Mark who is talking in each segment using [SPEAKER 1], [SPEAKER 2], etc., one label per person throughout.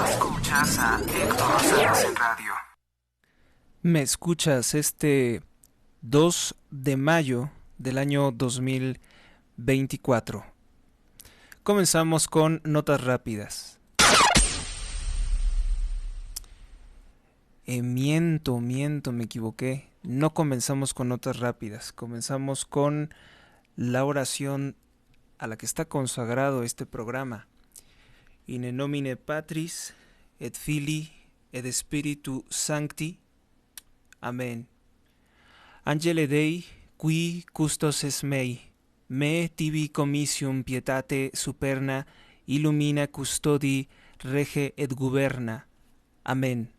[SPEAKER 1] Escuchas a Héctor Sanz en radio.
[SPEAKER 2] Me escuchas este 2 de mayo del año 2024. Comenzamos con notas rápidas. Miento, me equivoqué. No comenzamos con notas rápidas. Comenzamos con la oración a la que está consagrado este programa. In nomine Patris, et Filii, et Spiritu Sancti. Amén. Angele Dei, qui custos es mei, me tibi comitium pietate superna, illumina custodi rege et guberna. Amén.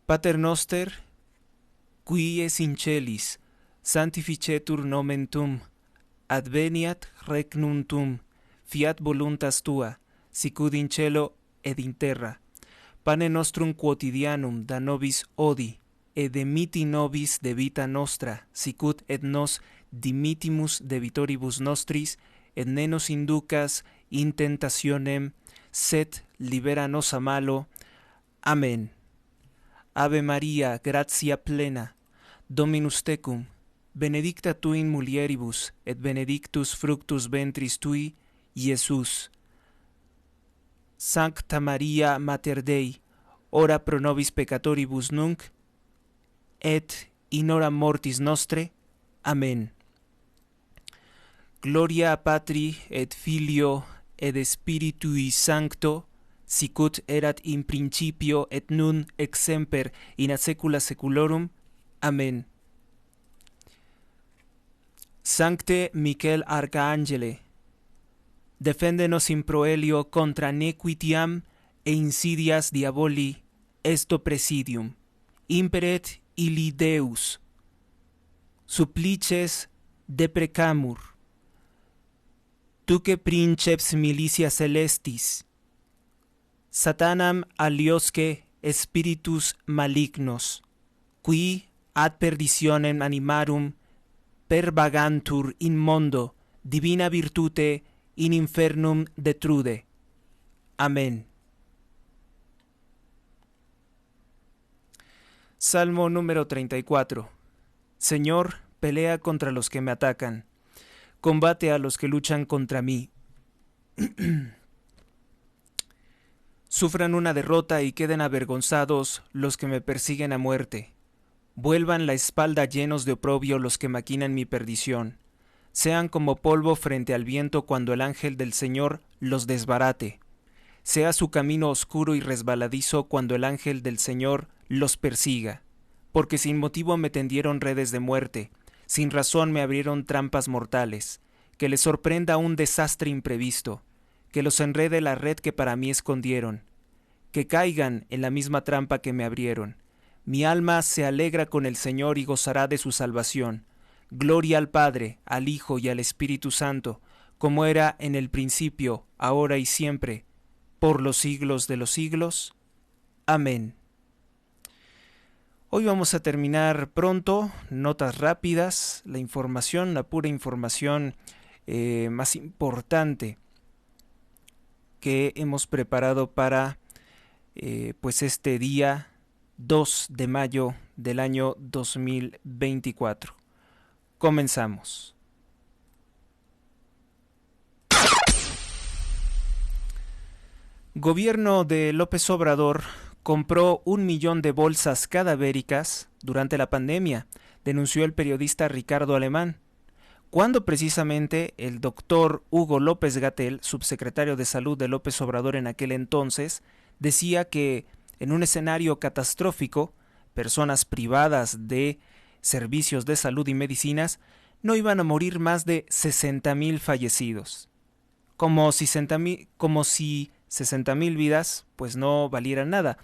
[SPEAKER 2] Pater noster, qui es in celis, sanctificetur nomen tuum, adveniat regnum tuum, fiat voluntas tua, sicut in cielo ed in terra. Pane nostrum quotidianum da nobis odi, et dimiti nobis debita nostra, sicut et nos dimitimus debitoribus nostris, et ne nos inducas in tentationem, sed libera nos a malo. Amén. Ave Maria, gratia plena, Dominus tecum, benedicta tu in mulieribus, et benedictus fructus ventris tui, Iesus. Sancta Maria, Mater Dei, ora pro nobis peccatoribus nunc, et in hora mortis nostre. Amén. Gloria Patri et Filio et Spiritui Sancto, sicut erat in principio et nun ex semper in saecula saeculorum. Amén. Sancte Michael Arcangele, defendenos in proelio contra nequitiam e insidias diaboli, esto presidium. Imperet illi Deus. Supplices deprecamur. Tuque princeps militia celestis. Satanam aliosque spiritus malignos, qui ad perditionem animarum pervagantur in mondo, divina virtute in infernum detrude. Amén. Salmo número 34. Señor, pelea contra los que me atacan. Combate a los que luchan contra mí. Sufran una derrota y queden avergonzados los que me persiguen a muerte. Vuelvan la espalda llenos de oprobio los que maquinan mi perdición. Sean como polvo frente al viento cuando el ángel del Señor los desbarate. Sea su camino oscuro y resbaladizo cuando el ángel del Señor los persiga. Porque sin motivo me tendieron redes de muerte, sin razón me abrieron trampas mortales. Que les sorprenda un desastre imprevisto, que los enrede la red que para mí escondieron, que caigan en la misma trampa que me abrieron. Mi alma se alegra con el Señor y gozará de su salvación. Gloria al Padre, al Hijo y al Espíritu Santo, como era en el principio, ahora y siempre, por los siglos de los siglos. Amén. Hoy vamos a terminar pronto, notas rápidas, la información, la pura información más importante que hemos preparado para pues este día 2 de mayo del año 2024. Comenzamos. Gobierno de López Obrador compró 1 millón de bolsas cadavéricas durante la pandemia, denunció el periodista Ricardo Alemán, cuando precisamente el doctor Hugo López-Gatell, subsecretario de Salud de López Obrador en aquel entonces, decía que en un escenario catastrófico, personas privadas de servicios de salud y medicinas no iban a morir más de 60,000 fallecidos. Como si 60,000 vidas pues no valieran nada.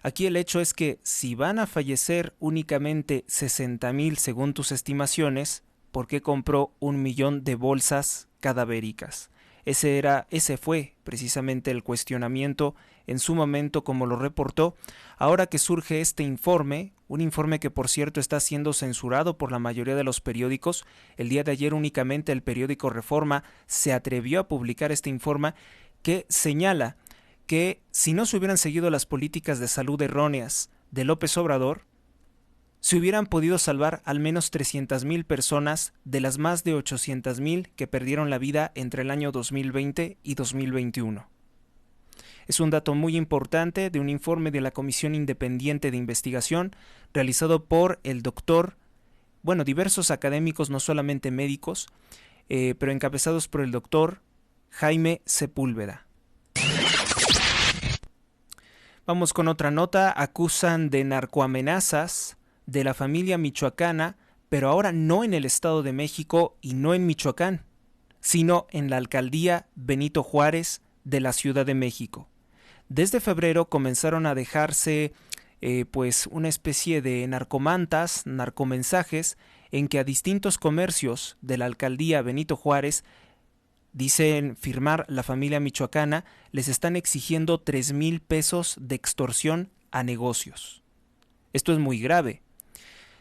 [SPEAKER 2] Aquí el hecho es que si van a fallecer únicamente 60,000 según tus estimaciones, ¿por qué compró 1 millón de bolsas cadavéricas? Ese fue precisamente el cuestionamiento en su momento, como lo reportó. Ahora que surge este informe, un informe que por cierto está siendo censurado por la mayoría de los periódicos, el día de ayer únicamente el periódico Reforma se atrevió a publicar este informe que señala que si no se hubieran seguido las políticas de salud erróneas de López Obrador, se hubieran podido salvar al menos 300,000 personas de las más de 800,000 que perdieron la vida entre el año 2020 y 2021. Es un dato muy importante de un informe de la Comisión Independiente de Investigación realizado por el doctor, diversos académicos, no solamente médicos, pero encabezados por el doctor Jaime Sepúlveda. Vamos con otra nota. Acusan de narcoamenazas de la familia michoacana, pero ahora no en el Estado de México y no en Michoacán, sino en la alcaldía Benito Juárez de la Ciudad de México. Desde febrero comenzaron a dejarse una especie de narcomantas, narcomensajes, en que a distintos comercios de la alcaldía Benito Juárez, dicen firmar la familia michoacana, les están exigiendo 3,000 pesos de extorsión a negocios. Esto es muy grave.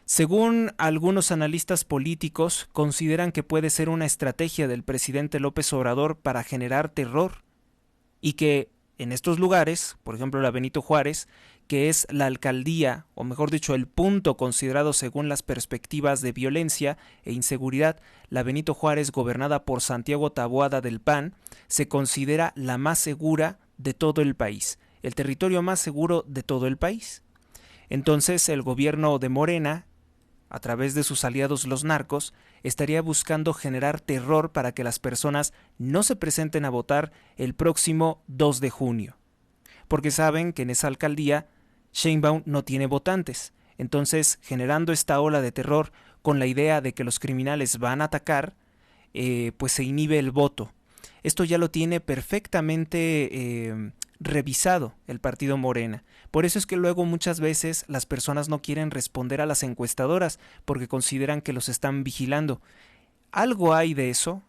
[SPEAKER 2] Según algunos analistas políticos, consideran que puede ser una estrategia del presidente López Obrador para generar terror y que en estos lugares, por ejemplo la Benito Juárez, que es la alcaldía, o mejor dicho, el punto considerado según las perspectivas de violencia e inseguridad, la Benito Juárez, gobernada por Santiago Taboada del PAN, se considera la más segura de todo el país, el territorio más seguro de todo el país. Entonces el gobierno de Morena, a través de sus aliados los narcos, estaría buscando generar terror para que las personas no se presenten a votar el próximo 2 de junio. Porque saben que en esa alcaldía Sheinbaum no tiene votantes. Entonces, generando esta ola de terror con la idea de que los criminales van a atacar, pues se inhibe el voto. Esto ya lo tiene perfectamente revisado el partido Morena. Por eso es que luego muchas veces las personas no quieren responder a las encuestadoras porque consideran que los están vigilando. Algo hay de eso,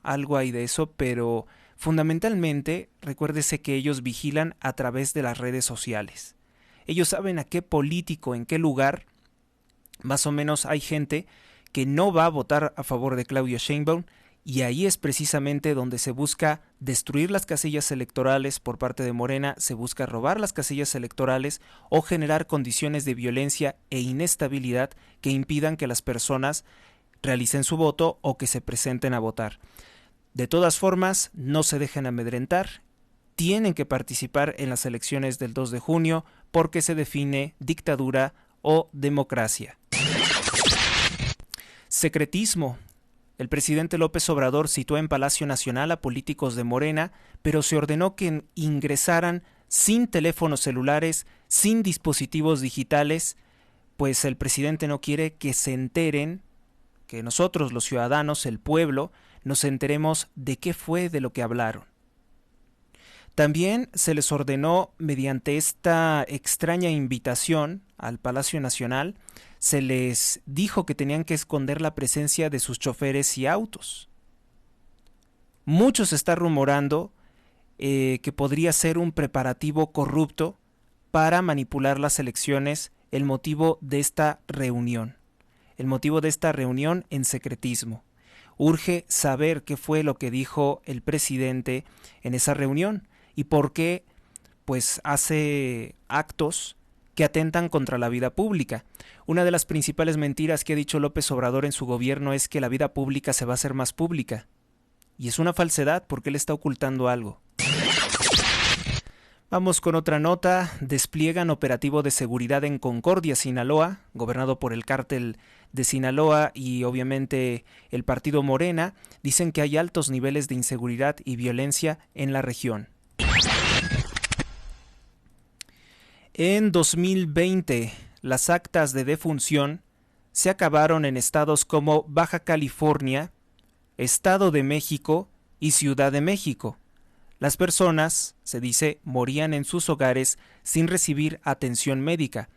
[SPEAKER 2] pero fundamentalmente recuérdese que ellos vigilan a través de las redes sociales. Ellos saben a qué político, en qué lugar, más o menos hay gente que no va a votar a favor de Claudia Sheinbaum, y ahí es precisamente donde se busca destruir las casillas electorales por parte de Morena, se busca robar las casillas electorales o generar condiciones de violencia e inestabilidad que impidan que las personas realicen su voto o que se presenten a votar. De todas formas, no se dejen amedrentar, tienen que participar en las elecciones del 2 de junio porque se define dictadura o democracia. Secretismo. El presidente López Obrador citó en Palacio Nacional a políticos de Morena, pero se ordenó que ingresaran sin teléfonos celulares, sin dispositivos digitales, pues el presidente no quiere que se enteren, que nosotros los ciudadanos, el pueblo, nos enteremos de qué fue de lo que hablaron. También se les ordenó, mediante esta extraña invitación al Palacio Nacional, se les dijo que tenían que esconder la presencia de sus choferes y autos. Mucho se está rumorando que podría ser un preparativo corrupto para manipular las elecciones, el motivo de esta reunión en secretismo. Urge saber qué fue lo que dijo el presidente en esa reunión y por qué pues hace actos que atentan contra la vida pública. Una de las principales mentiras que ha dicho López Obrador en su gobierno es que la vida pública se va a hacer más pública. Y es una falsedad porque él está ocultando algo. Vamos con otra nota. Despliegan operativo de seguridad en Concordia, Sinaloa, gobernado por el cártel de Sinaloa y obviamente el partido Morena. Dicen que hay altos niveles de inseguridad y violencia en la región. En 2020, las actas de defunción se acabaron en estados como Baja California, Estado de México y Ciudad de México. Las personas, se dice, morían en sus hogares sin recibir atención médica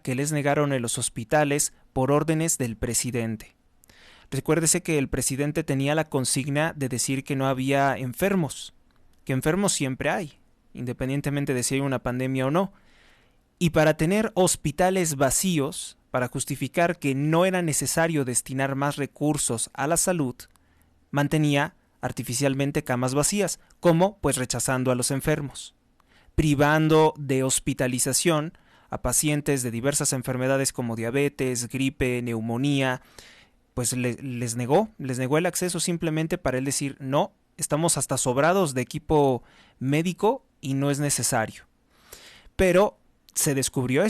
[SPEAKER 2] que les negaron en los hospitales por órdenes del presidente. Recuérdese que el presidente tenía la consigna de decir que no había enfermos, que enfermos siempre hay, independientemente de si hay una pandemia o no. Y para tener hospitales vacíos, para justificar que no era necesario destinar más recursos a la salud, mantenía artificialmente camas vacías, como pues rechazando a los enfermos. privando de hospitalización a pacientes de diversas enfermedades como diabetes, gripe, neumonía, pues les negó el acceso simplemente para él decir, no, estamos hasta sobrados de equipo médico y no es necesario. Pero se descubrió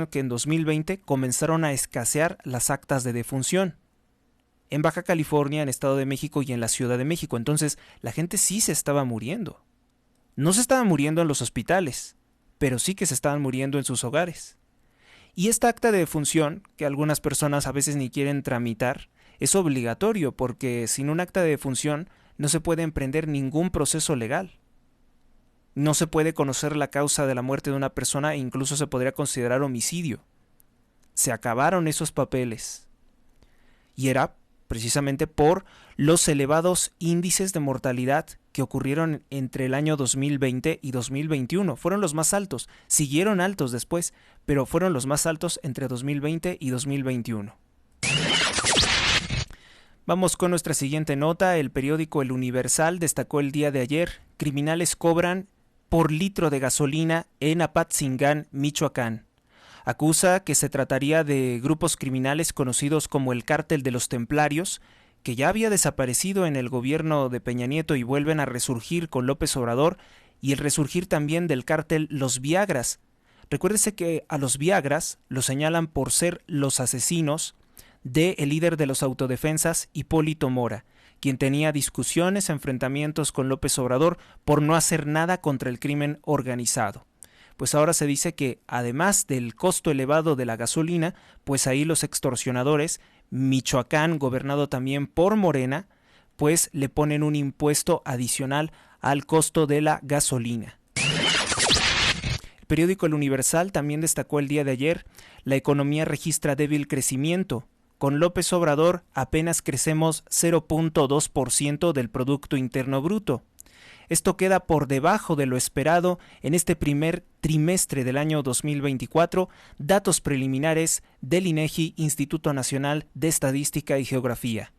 [SPEAKER 2] que en 2020 comenzaron a escasear las actas de defunción en Baja California, en Estado de México y en la Ciudad de México. Entonces la gente sí se estaba muriendo. No se estaban muriendo en los hospitales, pero sí que se estaban muriendo en sus hogares. Y esta acta de defunción, que algunas personas a veces ni quieren tramitar, es obligatorio porque sin un acta de defunción no se puede emprender ningún proceso legal. No se puede conocer la causa de la muerte de una persona e incluso se podría considerar homicidio. Se acabaron esos papeles. Y era precisamente por los elevados índices de mortalidad que ocurrieron entre el año 2020 y 2021. Fueron los más altos, siguieron altos después, pero fueron los más altos entre 2020 y 2021. Vamos con nuestra siguiente nota. El periódico El Universal destacó el día de ayer: criminales cobran por litro de gasolina en Apatzingán, Michoacán. Acusa que se trataría de grupos criminales conocidos como el Cártel de los Templarios, que ya había desaparecido en el gobierno de Peña Nieto y vuelven a resurgir con López Obrador, y el resurgir también del cártel Los Viagras. Recuérdese que a los Viagras los señalan por ser los asesinos del líder de los autodefensas, Hipólito Mora, quien tenía discusiones, enfrentamientos con López Obrador por no hacer nada contra el crimen organizado. Pues ahora se dice que además del costo elevado de la gasolina, pues ahí los extorsionadores, Michoacán, gobernado también por Morena, pues le ponen un impuesto adicional al costo de la gasolina. El periódico El Universal también destacó el día de ayer: la economía registra débil crecimiento. Con López Obrador apenas crecemos 0.2% del Producto Interno Bruto. Esto queda por debajo de lo esperado en este primer trimestre del año 2024, datos preliminares del INEGI, Instituto Nacional de Estadística y Geografía.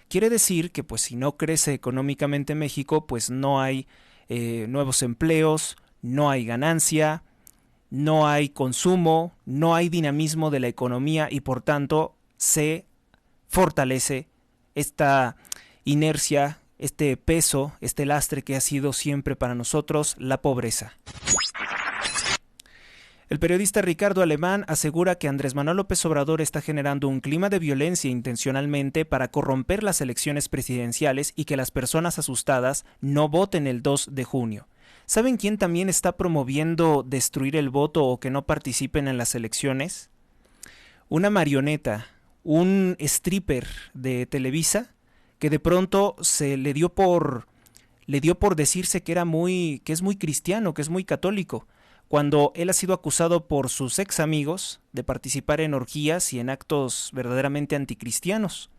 [SPEAKER 2] Quiere decir que pues si no crece económicamente México, pues no hay nuevos empleos, no hay ganancia, no hay consumo, no hay dinamismo de la economía y por tanto se fortalece esta inercia, este peso, este lastre que ha sido siempre para nosotros la pobreza. El periodista Ricardo Alemán asegura que Andrés Manuel López Obrador está generando un clima de violencia intencionalmente para corromper las elecciones presidenciales y que las personas asustadas no voten el 2 de junio. ¿Saben quién también está promoviendo destruir el voto o que no participen en las elecciones? Una marioneta, un stripper de Televisa, que de pronto se le dio por decirse que es muy cristiano, que es muy católico, cuando él ha sido acusado por sus ex amigos de participar en orgías y en actos verdaderamente anticristianos.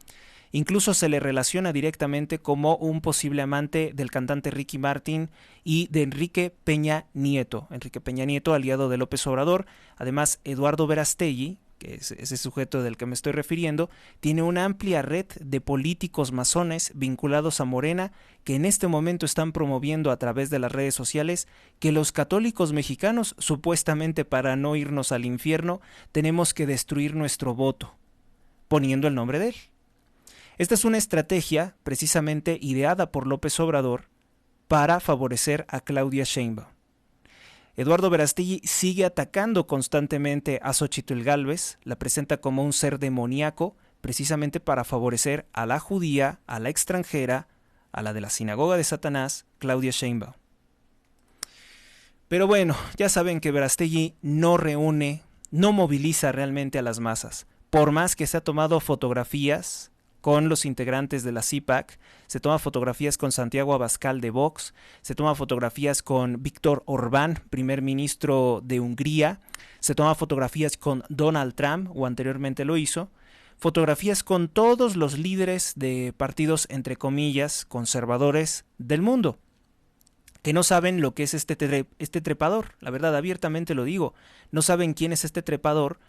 [SPEAKER 2] Incluso se le relaciona directamente como un posible amante del cantante Ricky Martin y de Enrique Peña Nieto. Enrique Peña Nieto, aliado de López Obrador. Además, Eduardo Verástegui, que es ese sujeto del que me estoy refiriendo, tiene una amplia red de políticos masones vinculados a Morena que en este momento están promoviendo a través de las redes sociales que los católicos mexicanos, supuestamente para no irnos al infierno, tenemos que destruir nuestro voto, poniendo el nombre de él. Esta es una estrategia precisamente ideada por López Obrador para favorecer a Claudia Sheinbaum. Eduardo Verástegui sigue atacando constantemente a Xóchitl Gálvez, la presenta como un ser demoníaco, precisamente para favorecer a la judía, a la extranjera, a la de la sinagoga de Satanás, Claudia Sheinbaum. Pero bueno, ya saben que Verástegui no reúne, no moviliza realmente a las masas. Por más que se ha tomado fotografías con los integrantes de la CIPAC, se toma fotografías con Santiago Abascal de Vox, se toma fotografías con Víctor Orbán, primer ministro de Hungría, se toma fotografías con Donald Trump, o anteriormente lo hizo, fotografías con todos los líderes de partidos, entre comillas, conservadores del mundo, que no saben lo que es este trepador, la verdad, abiertamente lo digo, no saben quién es este trepador,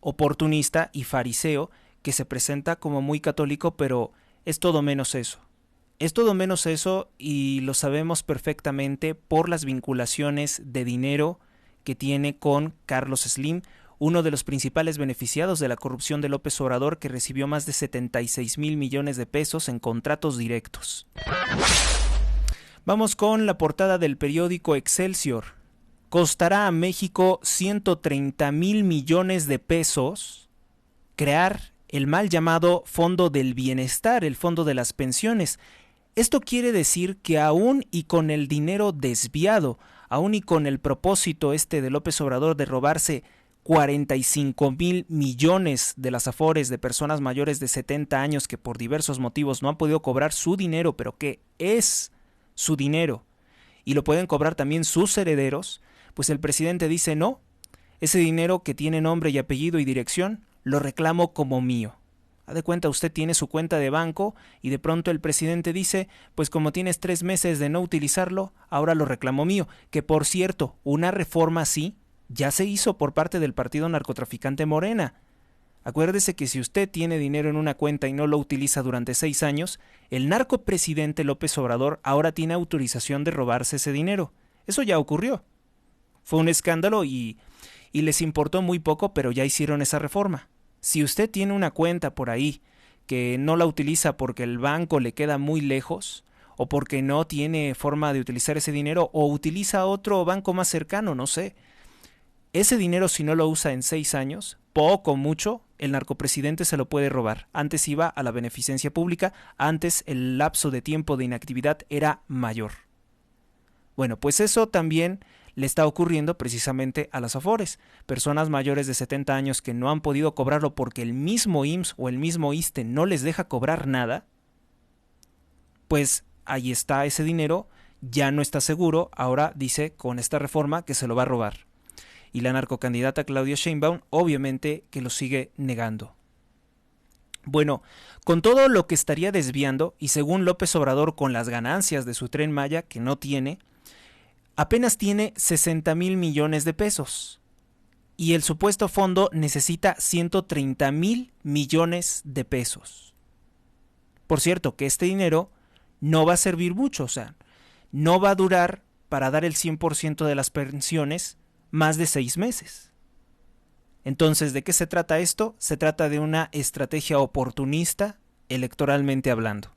[SPEAKER 2] oportunista y fariseo, que se presenta como muy católico, pero es todo menos eso. Es todo menos eso y lo sabemos perfectamente por las vinculaciones de dinero que tiene con Carlos Slim, uno de los principales beneficiados de la corrupción de López Obrador, que recibió más de 76,000 millones de pesos en contratos directos. Vamos con la portada del periódico Excelsior. Costará a México 130,000 millones de pesos crear el mal llamado Fondo del Bienestar, el Fondo de las Pensiones. Esto quiere decir que aún y con el dinero desviado, aún y con el propósito de López Obrador de robarse 45,000 millones de las afores de personas mayores de 70 años que por diversos motivos no han podido cobrar su dinero, pero que es su dinero, y lo pueden cobrar también sus herederos, pues el presidente dice no, ese dinero que tiene nombre y apellido y dirección, lo reclamo como mío. Haz de cuenta, usted tiene su cuenta de banco y de pronto el presidente dice, pues como tienes 3 meses de no utilizarlo, ahora lo reclamo mío. Que por cierto, una reforma así ya se hizo por parte del partido narcotraficante Morena. Acuérdese que si usted tiene dinero en una cuenta y no lo utiliza durante 6 años, el narcopresidente López Obrador ahora tiene autorización de robarse ese dinero. Eso ya ocurrió. Fue un escándalo y les importó muy poco, pero ya hicieron esa reforma. Si usted tiene una cuenta por ahí que no la utiliza porque el banco le queda muy lejos o porque no tiene forma de utilizar ese dinero o utiliza otro banco más cercano, no sé. Ese dinero, si no lo usa en 6 años, poco o mucho, el narcopresidente se lo puede robar. Antes iba a la beneficencia pública, antes el lapso de tiempo de inactividad era mayor. Bueno, pues eso también le está ocurriendo precisamente a las afores. Personas mayores de 70 años que no han podido cobrarlo porque el mismo IMSS o el mismo ISSSTE no les deja cobrar nada, pues ahí está ese dinero, ya no está seguro, ahora dice con esta reforma que se lo va a robar. Y la narcocandidata Claudia Sheinbaum obviamente que lo sigue negando. Bueno, con todo lo que estaría desviando, y según López Obrador con las ganancias de su Tren Maya, que no tiene, apenas tiene 60,000 millones de pesos. Y el supuesto fondo necesita 130,000 millones de pesos. Por cierto, que este dinero no va a servir mucho, o sea, no va a durar para dar el 100% de las pensiones más de 6 meses. Entonces, ¿de qué se trata esto? Se trata de una estrategia oportunista, electoralmente hablando.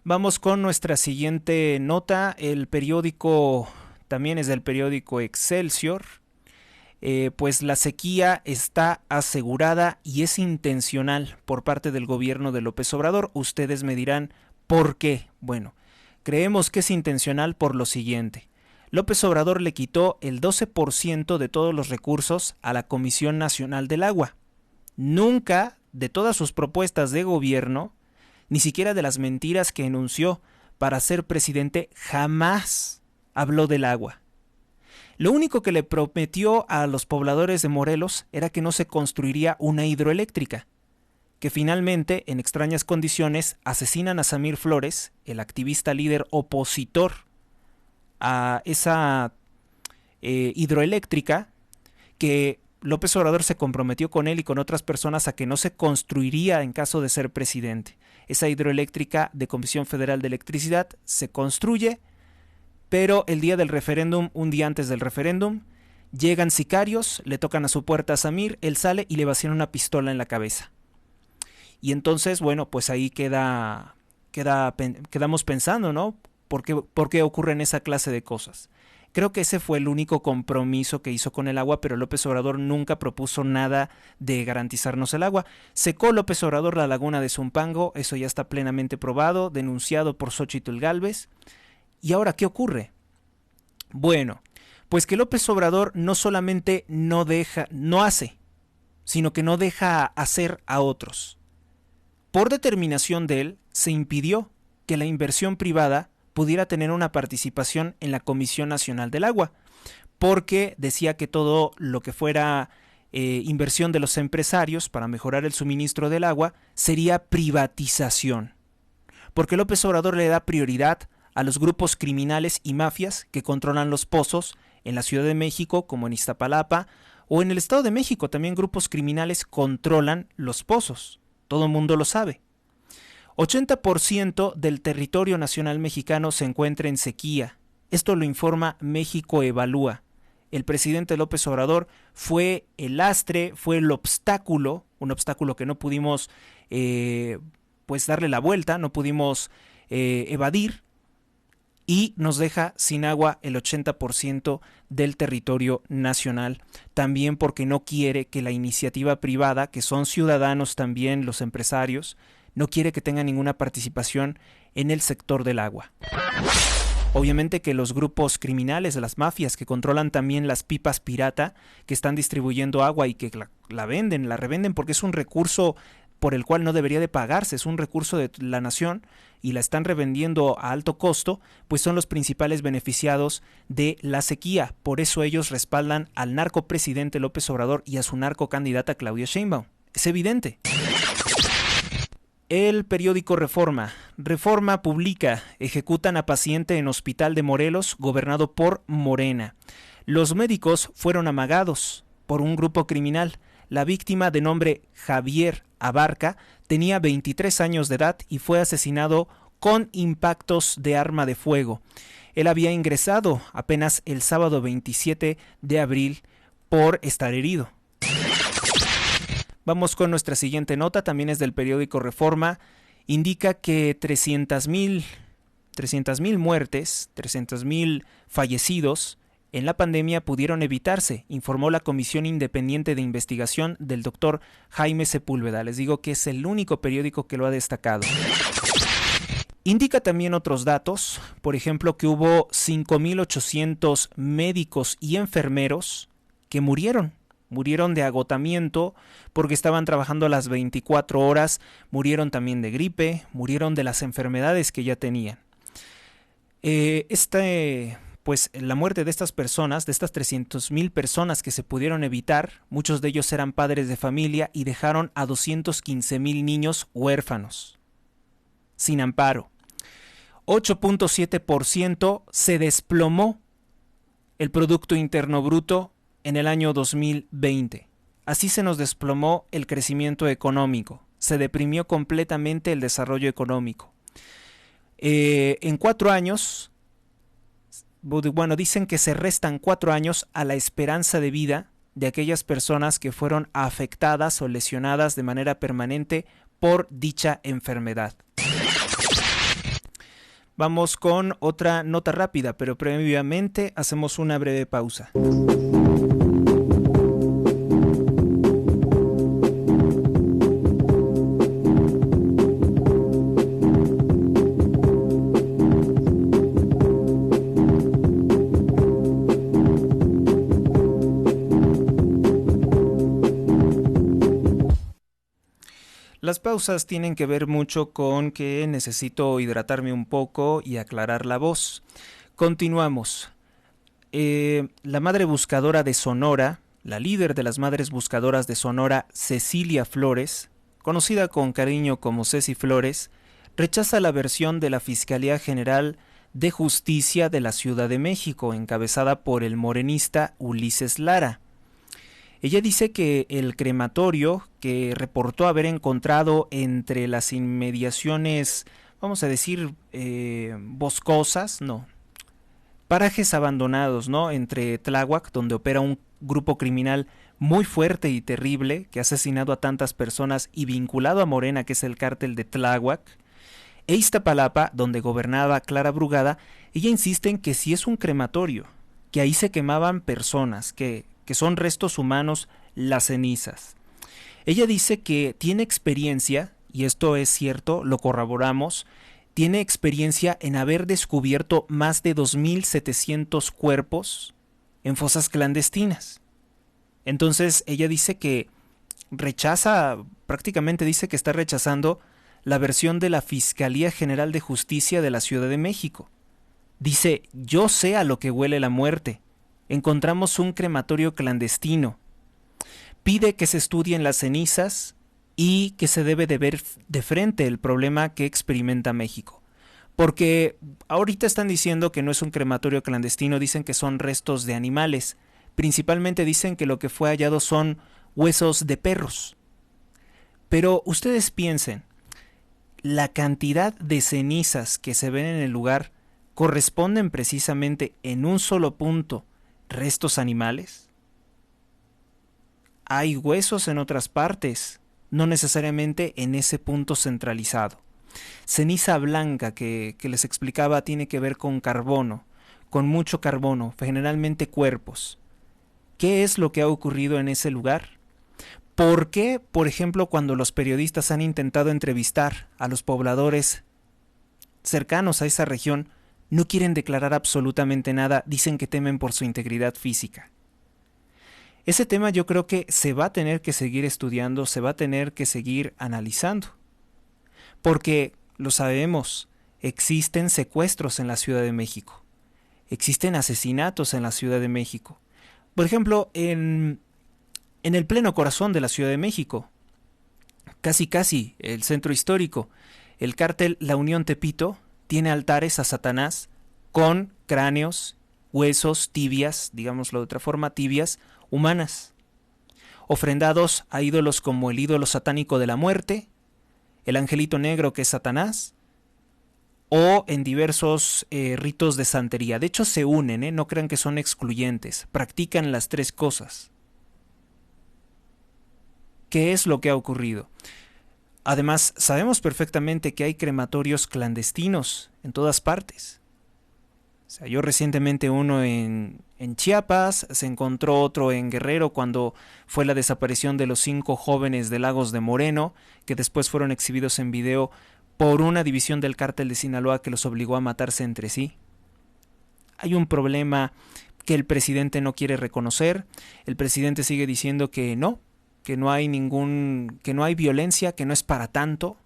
[SPEAKER 2] Vamos con nuestra siguiente nota. El periódico también es del periódico Excelsior. Pues la sequía está asegurada y es intencional por parte del gobierno de López Obrador. Ustedes me dirán, ¿por qué? Bueno, creemos que es intencional por lo siguiente. López Obrador le quitó el 12% de todos los recursos a la Comisión Nacional del Agua. Nunca, de todas sus propuestas de gobierno, ni siquiera de las mentiras que enunció para ser presidente, jamás habló del agua. Lo único que le prometió a los pobladores de Morelos era que no se construiría una hidroeléctrica, que finalmente, en extrañas condiciones, asesinan a Samir Flores, el activista líder opositor a esa hidroeléctrica, que López Obrador se comprometió con él y con otras personas a que no se construiría en caso de ser presidente. Esa hidroeléctrica de Comisión Federal de Electricidad se construye, pero el día del referéndum, un día antes del referéndum, llegan sicarios, le tocan a su puerta a Samir, él sale y le vacían una pistola en la cabeza. Y entonces, bueno, pues ahí quedamos pensando, ¿no? ¿Por qué ocurren esa clase de cosas? Creo que ese fue el único compromiso que hizo con el agua, pero López Obrador nunca propuso nada de garantizarnos el agua. Secó López Obrador la laguna de Zumpango, eso ya está plenamente probado, denunciado por Xóchitl Gálvez. ¿Y ahora qué ocurre? Bueno, pues que López Obrador no solamente no hace, sino que no deja hacer a otros. Por determinación de él, se impidió que la inversión privada pudiera tener una participación en la Comisión Nacional del Agua, porque decía que todo lo que fuera inversión de los empresarios para mejorar el suministro del agua sería privatización, porque López Obrador le da prioridad a los grupos criminales y mafias que controlan los pozos en la Ciudad de México, como en Iztapalapa, o en el Estado de México también grupos criminales controlan los pozos, todo el mundo lo sabe. 80% del territorio nacional mexicano se encuentra en sequía. Esto lo informa México Evalúa. El presidente López Obrador fue el lastre, fue el obstáculo, un obstáculo que no pudimos pues darle la vuelta, no pudimos evadir, y nos deja sin agua el 80% del territorio nacional, también porque no quiere que la iniciativa privada, que son ciudadanos también los empresarios, no quiere que tenga ninguna participación en el sector del agua. Obviamente que los grupos criminales, las mafias que controlan también las pipas pirata, que están distribuyendo agua y que la revenden porque es un recurso por el cual no debería de pagarse, es un recurso de la nación y la están revendiendo a alto costo, pues son los principales beneficiados de la sequía. Por eso ellos respaldan al narcopresidente López Obrador y a su narcocandidata Claudia Sheinbaum. Es evidente. El periódico Reforma publica: ejecutan a paciente en hospital de Morelos gobernado por Morena. Los médicos fueron amagados por un grupo criminal. La víctima, de nombre Javier Abarca, tenía 23 años de edad y fue asesinado con impactos de arma de fuego. Él había ingresado apenas el sábado 27 de abril por estar herido. Vamos con nuestra siguiente nota, también es del periódico Reforma. Indica que 300,000 muertes, 300,000 fallecidos en la pandemia pudieron evitarse, informó la Comisión Independiente de Investigación del doctor Jaime Sepúlveda. Les digo que es el único periódico que lo ha destacado. Indica también otros datos, por ejemplo, que hubo 5,800 médicos y enfermeros que murieron de agotamiento porque estaban trabajando las 24 horas, murieron también de gripe, murieron de las enfermedades que ya tenían. Pues la muerte de estas personas, de estas 300,000 personas que se pudieron evitar, muchos de ellos eran padres de familia y dejaron a 215,000 niños huérfanos, sin amparo. 8.7% se desplomó el Producto Interno Bruto en el año 2020. Así se nos desplomó el crecimiento económico, se deprimió completamente el desarrollo económico. En 4 años... Bueno, dicen que se restan 4 años a la esperanza de vida de aquellas personas que fueron afectadas o lesionadas de manera permanente por dicha enfermedad. Vamos con otra nota rápida, pero previamente hacemos una breve pausa. Las pausas tienen que ver mucho con que necesito hidratarme un poco y aclarar la voz. Continuamos. La madre buscadora de Sonora, la líder de las madres buscadoras de Sonora, Cecilia Flores, conocida con cariño como Ceci Flores, rechaza la versión de la Fiscalía General de Justicia de la Ciudad de México, encabezada por el morenista Ulises Lara. Ella dice que el crematorio que reportó haber encontrado entre las inmediaciones, vamos a decir, boscosas, parajes abandonados, entre Tláhuac, donde opera un grupo criminal muy fuerte y terrible que ha asesinado a tantas personas y vinculado a Morena, que es el cártel de Tláhuac, e Iztapalapa, donde gobernaba Clara Brugada. Ella insiste en que sí es un crematorio, que ahí se quemaban personas, que son restos humanos las cenizas. Ella dice que tiene experiencia, y esto es cierto, lo corroboramos, tiene experiencia en haber descubierto más de 2,700 cuerpos en fosas clandestinas. Entonces ella dice que prácticamente dice que está rechazando la versión de la Fiscalía General de Justicia de la Ciudad de México. Dice: yo sé a lo que huele la muerte. Encontramos un crematorio clandestino. Pide que se estudien las cenizas y que se debe de ver de frente el problema que experimenta México. Porque ahorita están diciendo que no es un crematorio clandestino, dicen que son restos de animales. Principalmente dicen que lo que fue hallado son huesos de perros. Pero ustedes piensen, la cantidad de cenizas que se ven en el lugar corresponden precisamente en un solo punto restos animales? Hay huesos en otras partes, no necesariamente en ese punto centralizado. Ceniza blanca que les explicaba tiene que ver con carbono, con mucho carbono, generalmente cuerpos. ¿Qué es lo que ha ocurrido en ese lugar? ¿Por qué, por ejemplo, cuando los periodistas han intentado entrevistar a los pobladores cercanos a esa región, no quieren declarar absolutamente nada, dicen que temen por su integridad física? Ese tema yo creo que se va a tener que seguir estudiando, se va a tener que seguir analizando. Porque, lo sabemos, existen secuestros en la Ciudad de México, existen asesinatos en la Ciudad de México. Por ejemplo, en el pleno corazón de la Ciudad de México, casi el centro histórico, el cártel La Unión Tepito tiene altares a Satanás con cráneos, huesos, tibias, digámoslo de otra forma, tibias humanas, ofrendados a ídolos como el ídolo satánico de la muerte, el angelito negro que es Satanás, o en diversos ritos de santería. De hecho se unen, no crean que son excluyentes, practican las tres cosas. ¿Qué es lo que ha ocurrido? Además, sabemos perfectamente que hay crematorios clandestinos en todas partes. O sea, yo recientemente uno en Chiapas, se encontró otro en Guerrero cuando fue la desaparición de los 5 jóvenes de Lagos de Moreno, que después fueron exhibidos en video por una división del cártel de Sinaloa que los obligó a matarse entre sí. Hay un problema que el presidente no quiere reconocer. El presidente sigue diciendo que no hay que no hay violencia, que no es para tanto,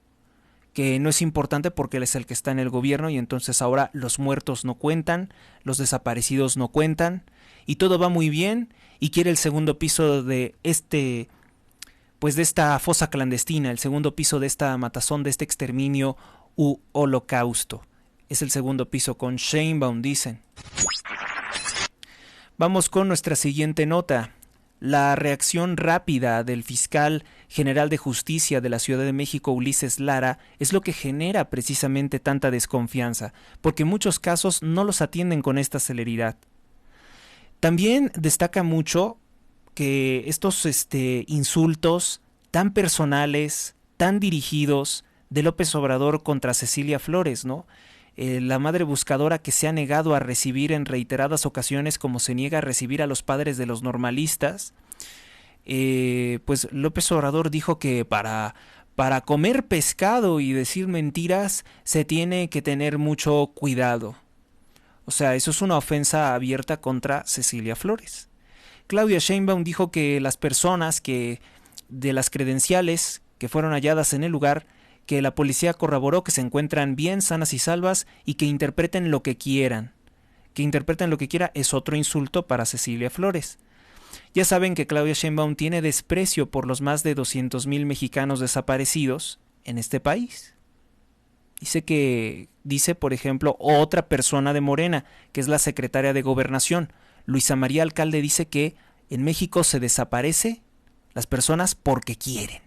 [SPEAKER 2] que no es importante porque él es el que está en el gobierno y entonces ahora los muertos no cuentan, los desaparecidos no cuentan y todo va muy bien y quiere el segundo piso de de esta fosa clandestina, el segundo piso de esta matazón, de este exterminio u holocausto. Es el segundo piso con Sheinbaum, dicen. Vamos con nuestra siguiente nota. La reacción rápida del fiscal general de justicia de la Ciudad de México, Ulises Lara, es lo que genera precisamente tanta desconfianza, porque en muchos casos no los atienden con esta celeridad. También destaca mucho que estos insultos tan personales, tan dirigidos de López Obrador contra Cecilia Flores, ¿no? La madre buscadora que se ha negado a recibir en reiteradas ocasiones, como se niega a recibir a los padres de los normalistas, pues López Obrador dijo que para comer pescado y decir mentiras se tiene que tener mucho cuidado. O sea, eso es una ofensa abierta contra Cecilia Flores. Claudia Sheinbaum dijo que las personas de las credenciales que fueron halladas en el lugar, que la policía corroboró que se encuentran bien, sanas y salvas y que interpreten lo que quieran. Que interpreten lo que quiera es otro insulto para Cecilia Flores. Ya saben que Claudia Sheinbaum tiene desprecio por los más de 200,000 mexicanos desaparecidos en este país. Dice, por ejemplo, otra persona de Morena, que es la secretaria de Gobernación, Luisa María Alcalde, dice que en México se desaparece las personas porque quieren.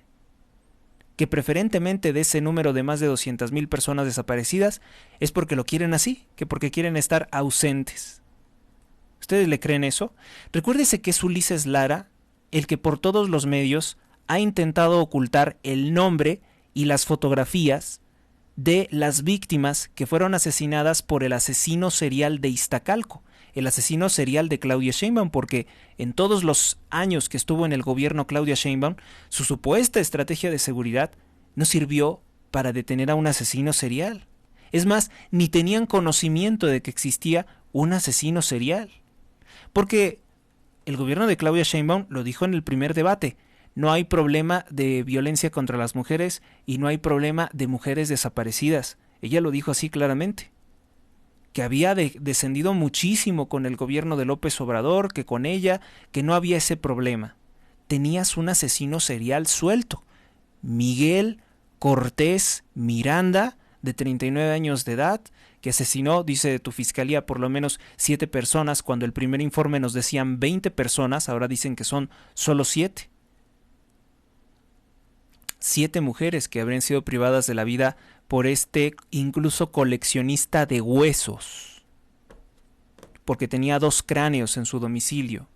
[SPEAKER 2] Que preferentemente de ese número de más de 200,000 personas desaparecidas es porque lo quieren así, que porque quieren estar ausentes. ¿Ustedes le creen eso? Recuérdese que es Ulises Lara el que por todos los medios ha intentado ocultar el nombre y las fotografías de las víctimas que fueron asesinadas por el asesino serial de Iztacalco, el asesino serial de Claudia Sheinbaum, porque en todos los años que estuvo en el gobierno Claudia Sheinbaum, su supuesta estrategia de seguridad no sirvió para detener a un asesino serial. Es más, ni tenían conocimiento de que existía un asesino serial. Porque el gobierno de Claudia Sheinbaum lo dijo en el primer debate: no hay problema de violencia contra las mujeres y no hay problema de mujeres desaparecidas. Ella lo dijo así claramente. Que había descendido muchísimo con el gobierno de López Obrador, que con ella, que no había ese problema. Tenías un asesino serial suelto, Miguel Cortés Miranda, de 39 años de edad, que asesinó, dice tu fiscalía, por lo menos 7 personas, cuando el primer informe nos decían 20 personas, ahora dicen que son solo 7. 7 mujeres que habrían sido privadas de la vida por este incluso coleccionista de huesos, porque tenía 2 cráneos en su domicilio.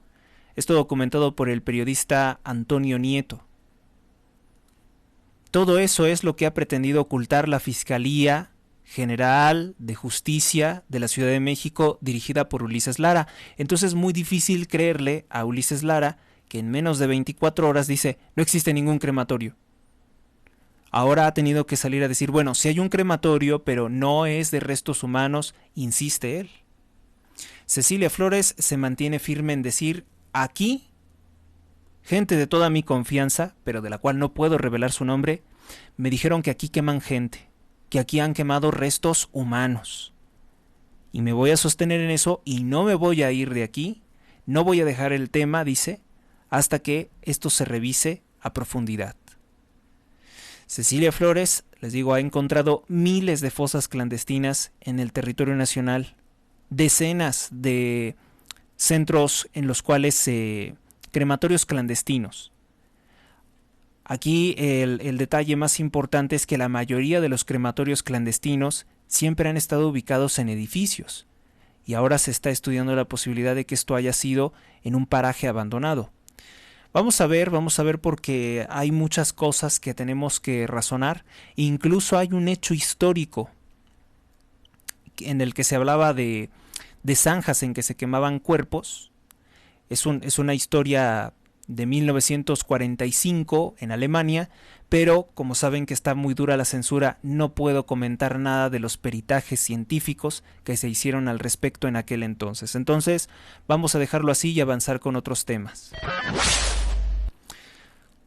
[SPEAKER 2] Esto documentado por el periodista Antonio Nieto. Todo eso es lo que ha pretendido ocultar la Fiscalía General de Justicia de la Ciudad de México, dirigida por Ulises Lara. Entonces es muy difícil creerle a Ulises Lara que en menos de 24 horas dice, no existe ningún crematorio. Ahora ha tenido que salir a decir, bueno, sí hay un crematorio, pero no es de restos humanos, insiste él. Cecilia Flores se mantiene firme en decir, aquí, gente de toda mi confianza, pero de la cual no puedo revelar su nombre, me dijeron que aquí queman gente, que aquí han quemado restos humanos. Y me voy a sostener en eso y no me voy a ir de aquí, no voy a dejar el tema, dice, hasta que esto se revise a profundidad. Cecilia Flores, les digo, ha encontrado miles de fosas clandestinas en el territorio nacional, decenas de centros en los cuales crematorios clandestinos. Aquí el detalle más importante es que la mayoría de los crematorios clandestinos siempre han estado ubicados en edificios y ahora se está estudiando la posibilidad de que esto haya sido en un paraje abandonado. Vamos a ver porque hay muchas cosas que tenemos que razonar. Incluso hay un hecho histórico en el que se hablaba de zanjas en que se quemaban cuerpos. Es una historia de 1945 en Alemania, pero como saben que está muy dura la censura, no puedo comentar nada de los peritajes científicos que se hicieron al respecto en aquel entonces. Entonces, vamos a dejarlo así y avanzar con otros temas.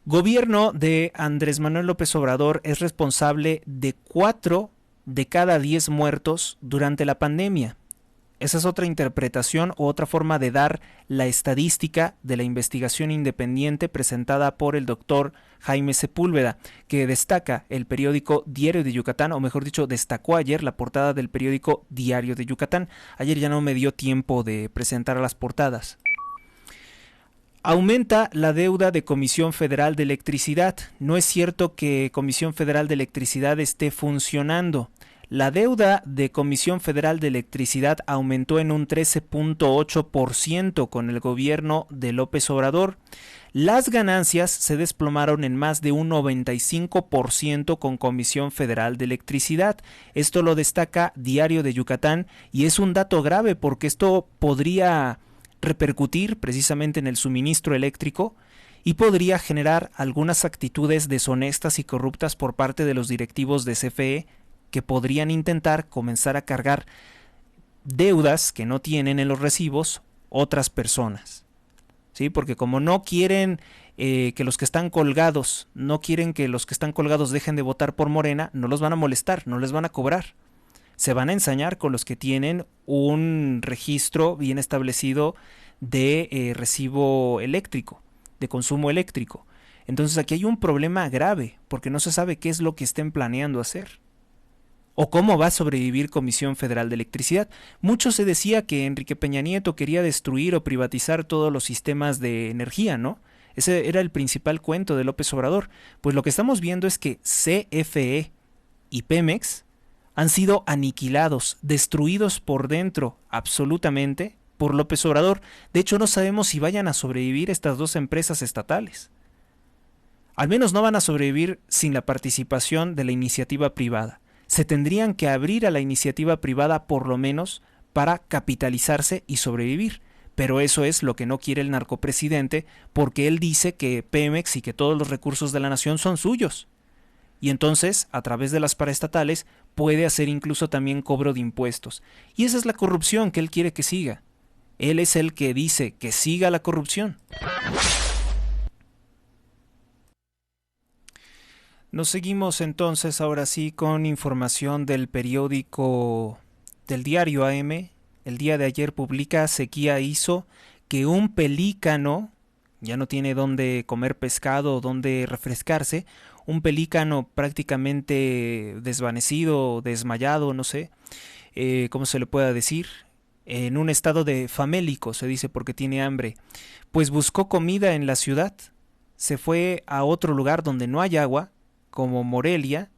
[SPEAKER 2] Gobierno de Andrés Manuel López Obrador es responsable de 4 de cada 10 muertos durante la pandemia. Esa es otra interpretación o otra forma de dar la estadística de la investigación independiente presentada por el doctor Jaime Sepúlveda, que destaca el periódico Diario de Yucatán, o mejor dicho, destacó ayer la portada del periódico Diario de Yucatán. Ayer ya no me dio tiempo de presentar las portadas. Aumenta la deuda de Comisión Federal de Electricidad. No es cierto que Comisión Federal de Electricidad esté funcionando. La deuda de Comisión Federal de Electricidad aumentó en un 13.8% con el gobierno de López Obrador. Las ganancias se desplomaron en más de un 95% con Comisión Federal de Electricidad. Esto lo destaca Diario de Yucatán y es un dato grave porque esto podría repercutir precisamente en el suministro eléctrico y podría generar algunas actitudes deshonestas y corruptas por parte de los directivos de CFE que podrían intentar comenzar a cargar deudas que no tienen en los recibos otras personas. ¿Sí? Porque como no quieren que los que están colgados, no quieren que los que están colgados dejen de votar por Morena, no los van a molestar, no les van a cobrar. Se van a ensañar con los que tienen un registro bien establecido de recibo eléctrico, de consumo eléctrico. Entonces aquí hay un problema grave, porque no se sabe qué es lo que estén planeando hacer. ¿O cómo va a sobrevivir Comisión Federal de Electricidad? Mucho se decía que Enrique Peña Nieto quería destruir o privatizar todos los sistemas de energía, ¿no? Ese era el principal cuento de López Obrador. Pues lo que estamos viendo es que CFE y Pemex han sido aniquilados, destruidos por dentro absolutamente por López Obrador. De hecho, no sabemos si vayan a sobrevivir estas dos empresas estatales. Al menos no van a sobrevivir sin la participación de la iniciativa privada. Se tendrían que abrir a la iniciativa privada por lo menos para capitalizarse y sobrevivir. Pero eso es lo que no quiere el narcopresidente, porque él dice que Pemex y que todos los recursos de la nación son suyos. Y entonces, a través de las paraestatales, puede hacer incluso también cobro de impuestos. Y esa es la corrupción que él quiere que siga. Él es el que dice que siga la corrupción. Nos seguimos entonces ahora sí con información del periódico del diario AM. El día de ayer publica: sequía hizo que un pelícano ya no tiene dónde comer pescado o dónde refrescarse. Un pelícano prácticamente desvanecido, desmayado, no sé cómo se le pueda decir, en un estado de famélico, se dice, porque tiene hambre. Pues buscó comida en la ciudad, se fue a otro lugar donde no hay agua, como Morelia,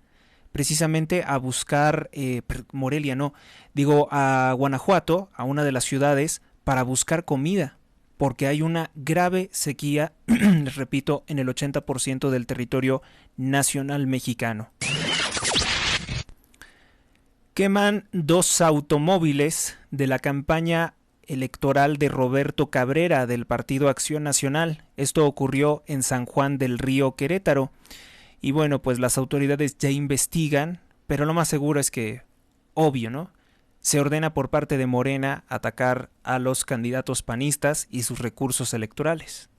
[SPEAKER 2] precisamente a buscar, Morelia no, digo a Guanajuato, a una de las ciudades, para buscar comida, porque hay una grave sequía, les repito, en el 80% del territorio nacional mexicano. Queman 2 automóviles de la campaña electoral de Roberto Cabrera del Partido Acción Nacional. Esto ocurrió en San Juan del Río, Querétaro. Y bueno, pues las autoridades ya investigan, pero lo más seguro es que, obvio, ¿no? Se ordena por parte de Morena atacar a los candidatos panistas y sus recursos electorales.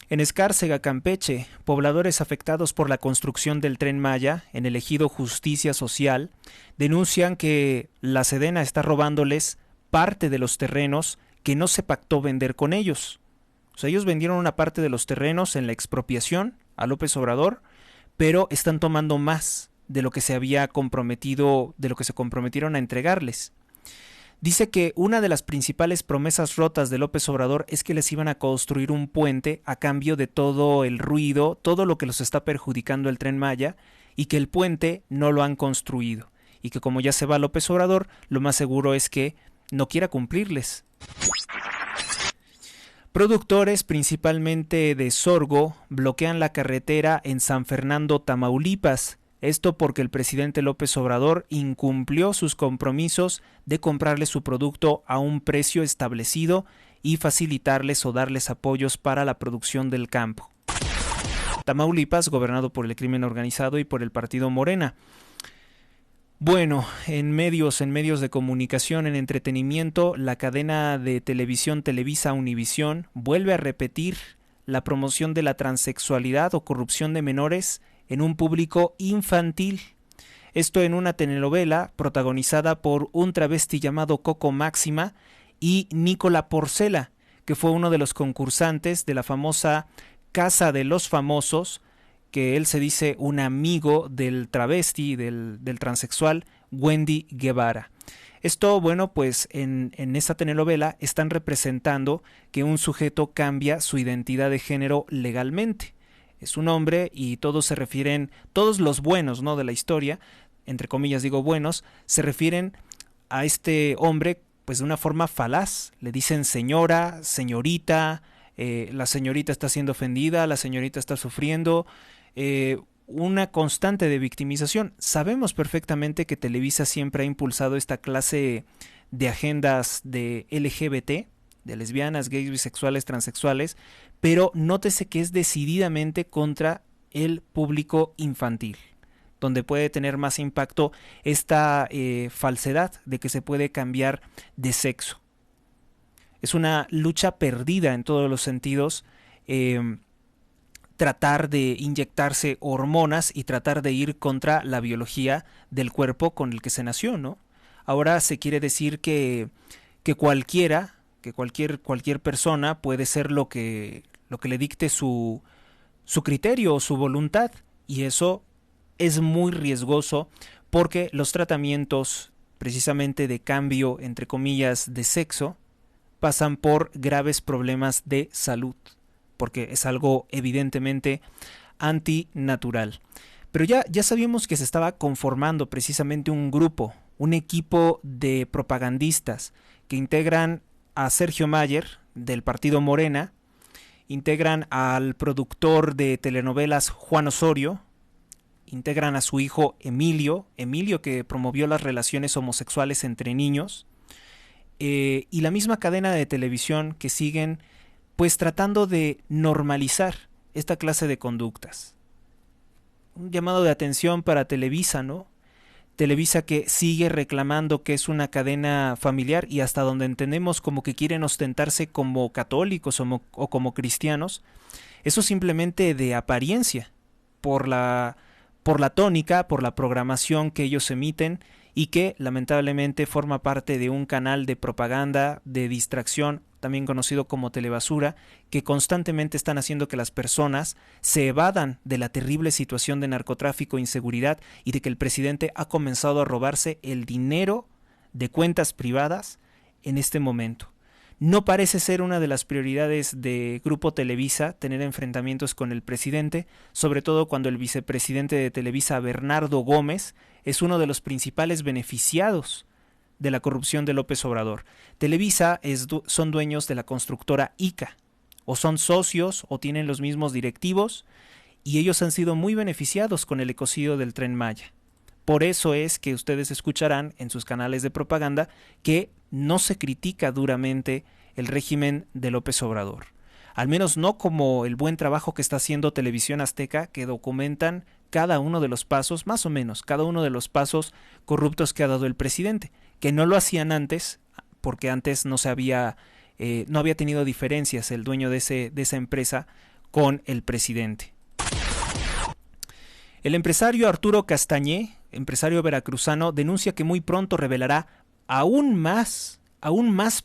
[SPEAKER 2] En Escárcega, Campeche, pobladores afectados por la construcción del Tren Maya en el ejido Justicia Social denuncian que la Sedena está robándoles parte de los terrenos que no se pactó vender con ellos. O sea, ellos vendieron una parte de los terrenos en la expropiación a López Obrador, pero están tomando más de lo que se había comprometido, de lo que se comprometieron a entregarles. Dice que una de las principales promesas rotas de López Obrador es que les iban a construir un puente a cambio de todo el ruido, todo lo que los está perjudicando el Tren Maya, y que el puente no lo han construido. Y que como ya se va López Obrador, lo más seguro es que no quiera cumplirles. Productores, principalmente de sorgo, bloquean la carretera en San Fernando, Tamaulipas. Esto porque el presidente López Obrador incumplió sus compromisos de comprarles su producto a un precio establecido y facilitarles o darles apoyos para la producción del campo. Tamaulipas, gobernado por el crimen organizado y por el partido Morena. Bueno, en medios de comunicación, en entretenimiento, la cadena de televisión Televisa Univisión vuelve a repetir la promoción de la transexualidad o corrupción de menores en un público infantil. Esto en una telenovela protagonizada por un travesti llamado Coco Máxima y Nicola Porcela, que fue uno de los concursantes de la famosa Casa de los Famosos, que él se dice un amigo del travesti, del transexual, Wendy Guevara. Esto, bueno, pues en esta telenovela están representando que un sujeto cambia su identidad de género legalmente. Es un hombre y todos se refieren, todos los buenos, ¿no?, de la historia, entre comillas digo buenos, se refieren a este hombre pues de una forma falaz. Le dicen señora, señorita, la señorita está siendo ofendida, la señorita está sufriendo, una constante de victimización. Sabemos perfectamente que Televisa siempre ha impulsado esta clase de agendas de LGBT, de lesbianas, gays, bisexuales, transexuales, pero nótese que es decididamente contra el público infantil, donde puede tener más impacto esta falsedad de que se puede cambiar de sexo. Es una lucha perdida en todos los sentidos, tratar de inyectarse hormonas y tratar de ir contra la biología del cuerpo con el que se nació, ¿no? Ahora se quiere decir que cualquiera, que cualquier persona puede ser lo que le dicte su criterio o su voluntad, y eso es muy riesgoso porque los tratamientos precisamente de cambio, entre comillas, de sexo, pasan por graves problemas de salud, porque es algo evidentemente antinatural. Pero ya sabíamos que se estaba conformando precisamente un grupo, un equipo de propagandistas que integran a Sergio Mayer, del partido Morena, integran al productor de telenovelas Juan Osorio, integran a su hijo Emilio que promovió las relaciones homosexuales entre niños, y la misma cadena de televisión que siguen pues tratando de normalizar esta clase de conductas. Un llamado de atención para Televisa, ¿no? Televisa que sigue reclamando que es una cadena familiar y hasta donde entendemos como que quieren ostentarse como católicos o como cristianos. Eso simplemente de apariencia, por la tónica, por la programación que ellos emiten y que lamentablemente forma parte de un canal de propaganda, de distracción, también conocido como telebasura, que constantemente están haciendo que las personas se evadan de la terrible situación de narcotráfico e inseguridad y de que el presidente ha comenzado a robarse el dinero de cuentas privadas en este momento. No parece ser una de las prioridades de Grupo Televisa tener enfrentamientos con el presidente, sobre todo cuando el vicepresidente de Televisa, Bernardo Gómez, es uno de los principales beneficiados de la corrupción de López Obrador. Televisa son dueños de la constructora ICA, o son socios o tienen los mismos directivos, y ellos han sido muy beneficiados con el ecocidio del Tren Maya. Por eso es que ustedes escucharán en sus canales de propaganda que no se critica duramente el régimen de López Obrador. Al menos no como el buen trabajo que está haciendo Televisión Azteca, que documentan cada uno de los pasos, más o menos, cada uno de los pasos corruptos que ha dado el presidente, que no lo hacían antes, porque antes no había tenido diferencias el dueño de esa empresa con el presidente. El empresario Arturo Castañé, empresario veracruzano, denuncia que muy pronto revelará aún más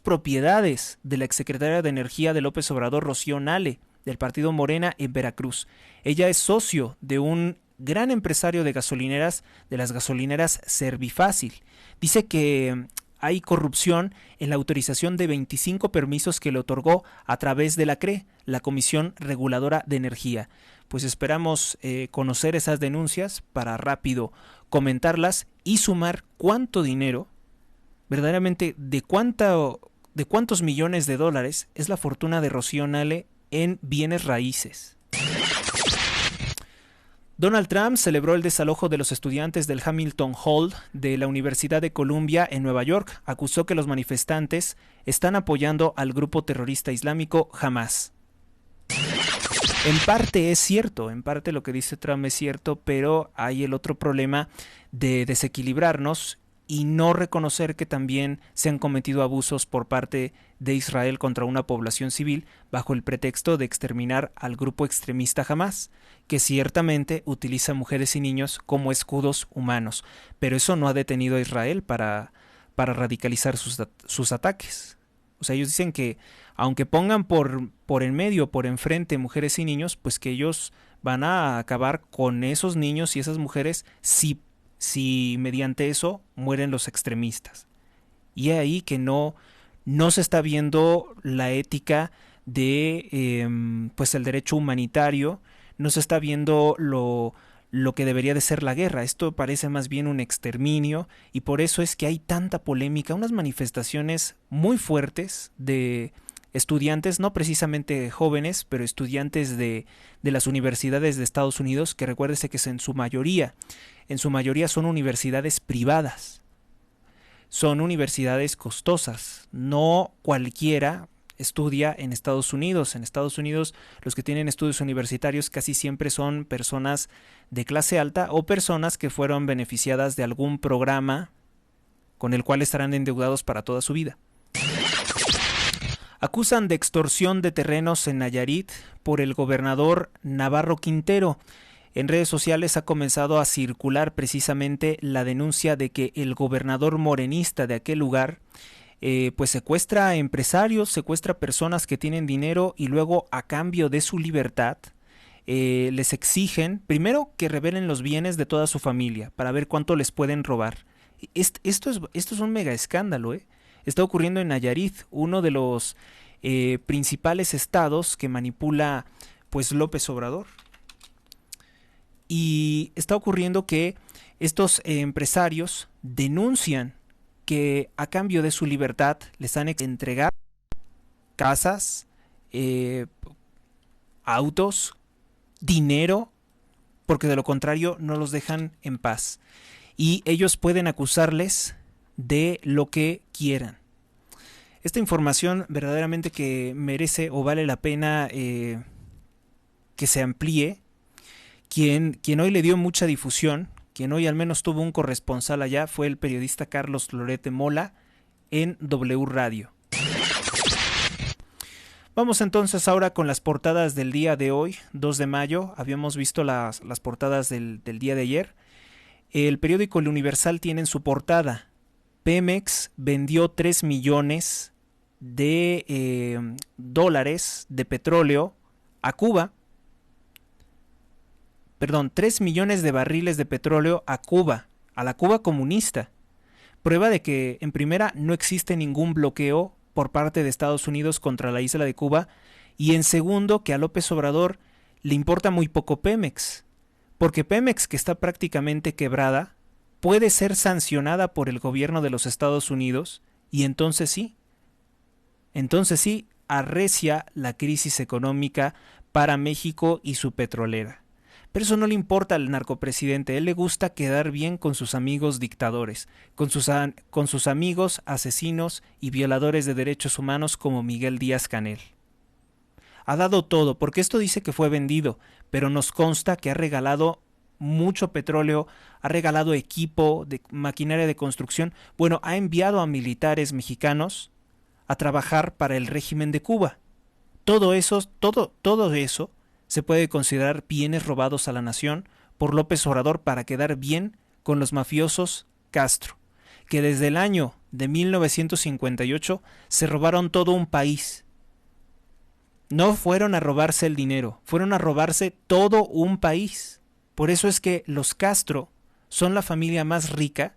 [SPEAKER 2] propiedades de la exsecretaria de Energía de López Obrador, Rocío Nale, del partido Morena en Veracruz. Ella es socio de un gran empresario de gasolineras, de las gasolineras Servifácil. Dice que hay corrupción en la autorización de 25 permisos que le otorgó a través de la CRE, la Comisión Reguladora de Energía. Pues esperamos conocer esas denuncias para rápido comentarlas y sumar cuánto dinero, verdaderamente de cuántos millones de dólares es la fortuna de Rocío Nale en bienes raíces. Donald Trump celebró el desalojo de los estudiantes del Hamilton Hall de la Universidad de Columbia en Nueva York. Acusó que los manifestantes están apoyando al grupo terrorista islámico Hamás. En parte es cierto, en parte lo que dice Trump es cierto, pero hay el otro problema de desequilibrarnos y no reconocer que también se han cometido abusos por parte de Israel contra una población civil bajo el pretexto de exterminar al grupo extremista Hamás, que ciertamente utiliza mujeres y niños como escudos humanos, pero eso no ha detenido a Israel para radicalizar sus ataques. O sea, ellos dicen que aunque pongan por en medio, por enfrente mujeres y niños, pues que ellos van a acabar con esos niños y esas mujeres si mediante eso mueren los extremistas. Y es ahí que no se está viendo la ética de pues el derecho humanitario, no se está viendo lo que debería de ser la guerra. Esto parece más bien un exterminio y por eso es que hay tanta polémica, unas manifestaciones muy fuertes de estudiantes, no precisamente jóvenes, pero estudiantes de las universidades de Estados Unidos, que recuérdese que en su mayoría son universidades privadas, son universidades costosas, no cualquiera estudia en Estados Unidos. En Estados Unidos los que tienen estudios universitarios casi siempre son personas de clase alta o personas que fueron beneficiadas de algún programa con el cual estarán endeudados para toda su vida. Acusan de extorsión de terrenos en Nayarit por el gobernador Navarro Quintero. En redes sociales ha comenzado a circular precisamente la denuncia de que el gobernador morenista de aquel lugar pues secuestra empresarios, secuestra personas que tienen dinero y luego a cambio de su libertad les exigen primero que revelen los bienes de toda su familia para ver cuánto les pueden robar. Esto es un mega escándalo, Está ocurriendo en Nayarit, uno de los principales estados que manipula pues López Obrador. Y está ocurriendo que estos empresarios denuncian que a cambio de su libertad les han entregado casas, autos, dinero, porque de lo contrario no los dejan en paz. Y ellos pueden acusarles de lo que quieran. Esta información verdaderamente que merece o vale la pena que se amplíe. Quien hoy le dio mucha difusión, quien hoy al menos tuvo un corresponsal allá, fue el periodista Carlos Lorete Mola en W Radio. Vamos entonces ahora con las portadas del día de hoy, 2 de mayo. Habíamos visto las portadas del día de ayer. El periódico El Universal tiene en su portada: Pemex vendió 3 millones de dólares de petróleo a Cuba. 3 millones de barriles de petróleo a Cuba, a la Cuba comunista. Prueba de que, en primera, no existe ningún bloqueo por parte de Estados Unidos contra la isla de Cuba, y en segundo, que a López Obrador le importa muy poco Pemex, porque Pemex, que está prácticamente quebrada, puede ser sancionada por el gobierno de los Estados Unidos, y entonces sí, arrecia la crisis económica para México y su petrolera. Pero eso no le importa al narcopresidente, a él le gusta quedar bien con sus amigos dictadores, con sus amigos asesinos y violadores de derechos humanos como Miguel Díaz-Canel. Ha dado todo, porque esto dice que fue vendido, pero nos consta que ha regalado mucho petróleo, ha regalado equipo, de maquinaria de construcción, bueno, ha enviado a militares mexicanos a trabajar para el régimen de Cuba. Todo eso se puede considerar bienes robados a la nación por López Obrador para quedar bien con los mafiosos Castro, que desde el año de 1958 se robaron todo un país. No fueron a robarse el dinero, fueron a robarse todo un país. Por eso es que los Castro son la familia más rica,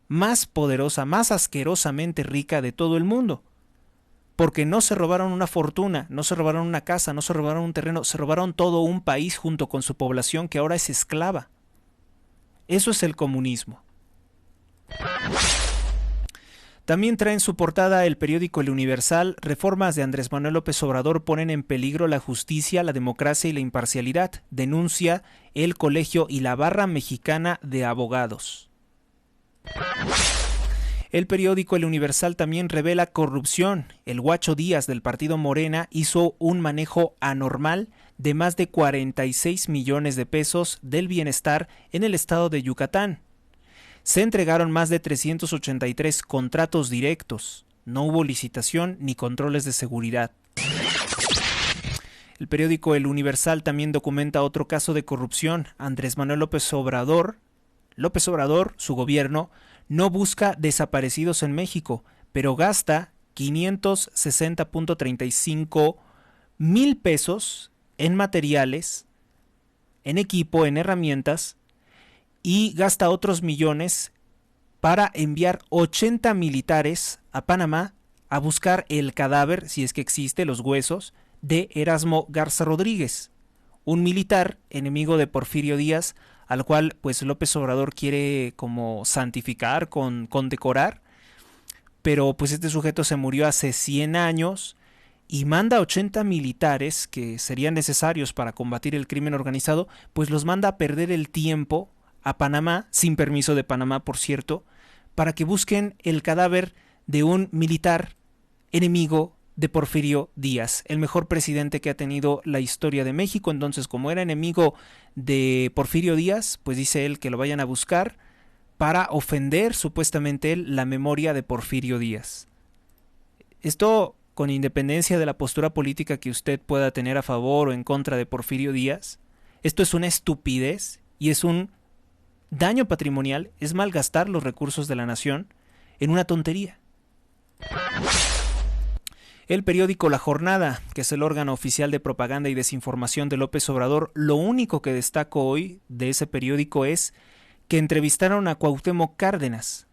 [SPEAKER 2] más poderosa, más asquerosamente rica de todo el mundo. Porque no se robaron una fortuna, no se robaron una casa, no se robaron un terreno, se robaron todo un país junto con su población que ahora es esclava. Eso es el comunismo. También trae en su portada el periódico El Universal: reformas de Andrés Manuel López Obrador ponen en peligro la justicia, la democracia y la imparcialidad, denuncia el Colegio y la Barra Mexicana de Abogados. El periódico El Universal también revela corrupción. El Guacho Díaz del partido Morena hizo un manejo anormal de más de 46 millones de pesos del bienestar en el estado de Yucatán. Se entregaron más de 383 contratos directos. No hubo licitación ni controles de seguridad. El periódico El Universal también documenta otro caso de corrupción. Andrés Manuel López Obrador, su gobierno, no busca desaparecidos en México, pero gasta 560.35 mil pesos en materiales, en equipo, en herramientas, y gasta otros millones para enviar 80 militares a Panamá a buscar el cadáver, si es que existe, los huesos, de Erasmo Garza Rodríguez, un militar enemigo de Porfirio Díaz, al cual pues López Obrador quiere como santificar, condecorar, pero pues este sujeto se murió hace 100 años y manda 80 militares que serían necesarios para combatir el crimen organizado, pues los manda a perder el tiempo a Panamá, sin permiso de Panamá, por cierto, para que busquen el cadáver de un militar enemigo de Porfirio Díaz, el mejor presidente que ha tenido la historia de México. Entonces, como era enemigo de Porfirio Díaz, pues dice él que lo vayan a buscar para ofender supuestamente él la memoria de Porfirio Díaz. Esto, con independencia de la postura política que usted pueda tener a favor o en contra de Porfirio Díaz, esto es una estupidez y es un daño patrimonial, es malgastar los recursos de la nación en una tontería. El periódico La Jornada, que es el órgano oficial de propaganda y desinformación de López Obrador, lo único que destaco hoy de ese periódico es que entrevistaron a Cuauhtémoc Cárdenas,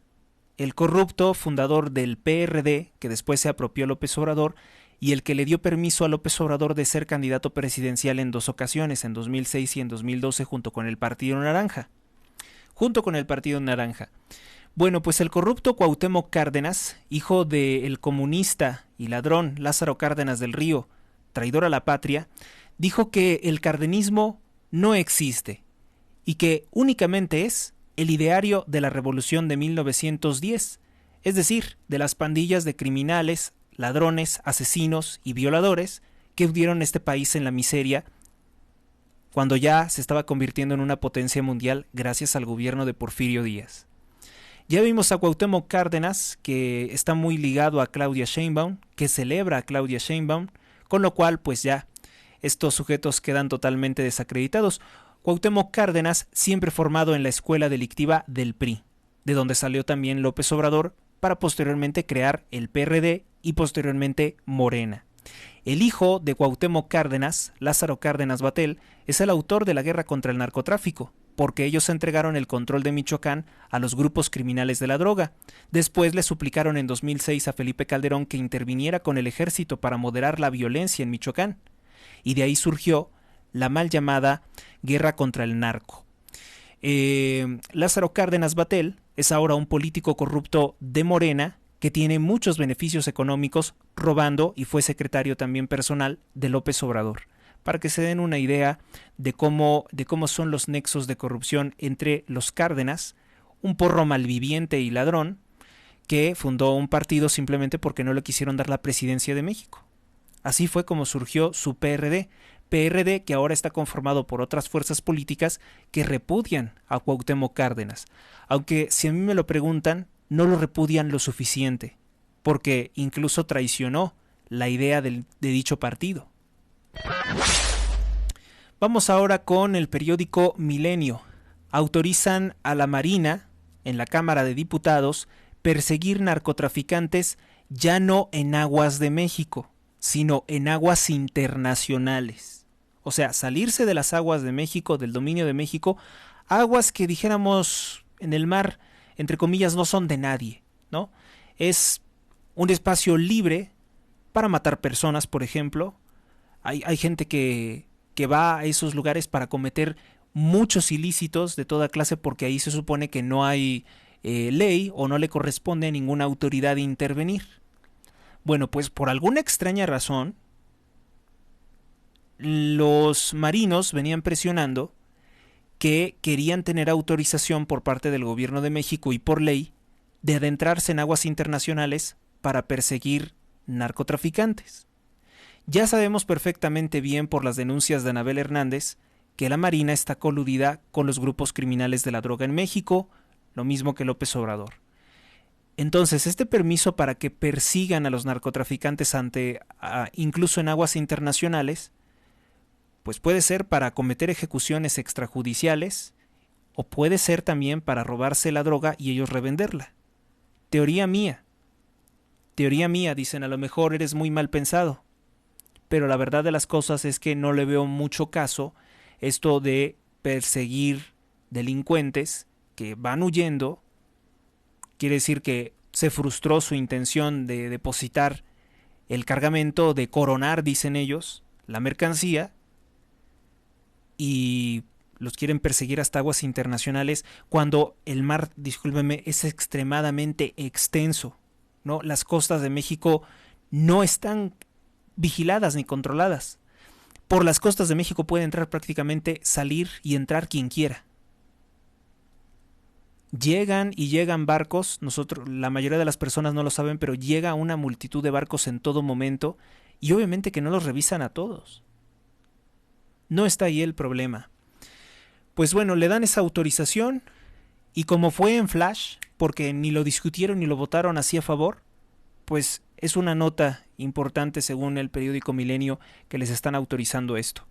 [SPEAKER 2] el corrupto fundador del PRD, que después se apropió López Obrador, y el que le dio permiso a López Obrador de ser candidato presidencial en 2 ocasiones, en 2006 y en 2012, junto con el Partido Naranja. Bueno, pues el corrupto Cuauhtémoc Cárdenas, hijo del comunista y ladrón Lázaro Cárdenas del Río, traidor a la patria, dijo que el cardenismo no existe y que únicamente es el ideario de la revolución de 1910, es decir, de las pandillas de criminales, ladrones, asesinos y violadores que hundieron este país en la miseria cuando ya se estaba convirtiendo en una potencia mundial gracias al gobierno de Porfirio Díaz. Ya vimos a Cuauhtémoc Cárdenas, que está muy ligado a Claudia Sheinbaum, que celebra a Claudia Sheinbaum, con lo cual pues ya estos sujetos quedan totalmente desacreditados. Cuauhtémoc Cárdenas siempre formado en la escuela delictiva del PRI, de donde salió también López Obrador para posteriormente crear el PRD y posteriormente Morena. El hijo de Cuauhtémoc Cárdenas, Lázaro Cárdenas Batel, es el autor de la guerra contra el narcotráfico, porque ellos entregaron el control de Michoacán a los grupos criminales de la droga. Después le suplicaron en 2006 a Felipe Calderón que interviniera con el ejército para moderar la violencia en Michoacán. Y de ahí surgió la mal llamada guerra contra el narco. Lázaro Cárdenas Batel es ahora un político corrupto de Morena que tiene muchos beneficios económicos robando y fue secretario también personal de López Obrador. Para que se den una idea de cómo son los nexos de corrupción entre los Cárdenas, un porro malviviente y ladrón que fundó un partido simplemente porque no le quisieron dar la presidencia de México. Así fue como surgió su PRD que ahora está conformado por otras fuerzas políticas que repudian a Cuauhtémoc Cárdenas, aunque si a mí me lo preguntan, no lo repudian lo suficiente, porque incluso traicionó la idea de dicho partido. Vamos ahora con el periódico Milenio. Autorizan a la Marina, en la Cámara de Diputados, perseguir narcotraficantes ya no en aguas de México, sino en aguas internacionales. O sea, salirse de las aguas de México, del dominio de México, aguas que dijéramos en el mar, entre comillas, no son de nadie, ¿no? Es un espacio libre para matar personas, por ejemplo. Hay gente que va a esos lugares para cometer muchos ilícitos de toda clase porque ahí se supone que no hay ley o no le corresponde a ninguna autoridad intervenir. Bueno, pues por alguna extraña razón, los marinos venían presionando que querían tener autorización por parte del gobierno de México y por ley de adentrarse en aguas internacionales para perseguir narcotraficantes. Ya sabemos perfectamente bien por las denuncias de Anabel Hernández que la Marina está coludida con los grupos criminales de la droga en México, lo mismo que López Obrador. Entonces, este permiso para que persigan a los narcotraficantes incluso en aguas internacionales, pues puede ser para cometer ejecuciones extrajudiciales o puede ser también para robarse la droga y ellos revenderla. Teoría mía, dicen, a lo mejor eres muy mal pensado. Pero la verdad de las cosas es que no le veo mucho caso esto de perseguir delincuentes que van huyendo. Quiere decir que se frustró su intención de depositar el cargamento, de coronar, dicen ellos, la mercancía, y los quieren perseguir hasta aguas internacionales cuando el mar, discúlpeme, es extremadamente extenso, ¿no? Las costas de México no están vigiladas ni controladas. Por las costas de México puede entrar prácticamente, salir y entrar quien quiera. Llegan barcos, la mayoría de las personas no lo saben, pero llega una multitud de barcos en todo momento y obviamente que no los revisan a todos. No está ahí el problema. Pues bueno, le dan esa autorización y como fue en flash, porque ni lo discutieron ni lo votaron así a favor, pues es una nota importante según el periódico Milenio que les están autorizando esto.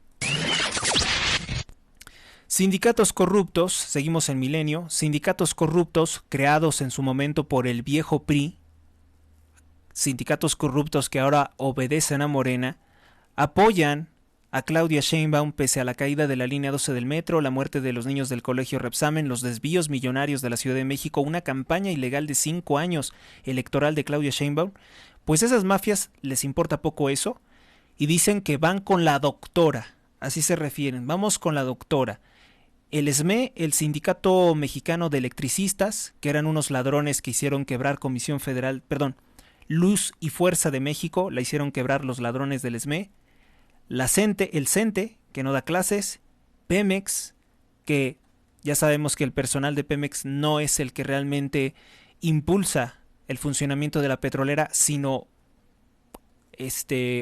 [SPEAKER 2] Sindicatos corruptos, seguimos en Milenio, sindicatos corruptos creados en su momento por el viejo PRI, sindicatos corruptos que ahora obedecen a Morena, apoyan a Claudia Sheinbaum pese a la caída de la línea 12 del metro, la muerte de los niños del colegio Repsamen, los desvíos millonarios de la Ciudad de México, una campaña ilegal de 5 años electoral de Claudia Sheinbaum. Pues a esas mafias les importa poco eso y dicen que van con la doctora, así se refieren, vamos con la doctora. El SME, el Sindicato Mexicano de Electricistas, que eran unos ladrones que hicieron quebrar Luz y Fuerza de México, la hicieron quebrar los ladrones del SME. El CENTE, que no da clases. Pemex, que ya sabemos que el personal de Pemex no es el que realmente impulsa el funcionamiento de la petrolera, sino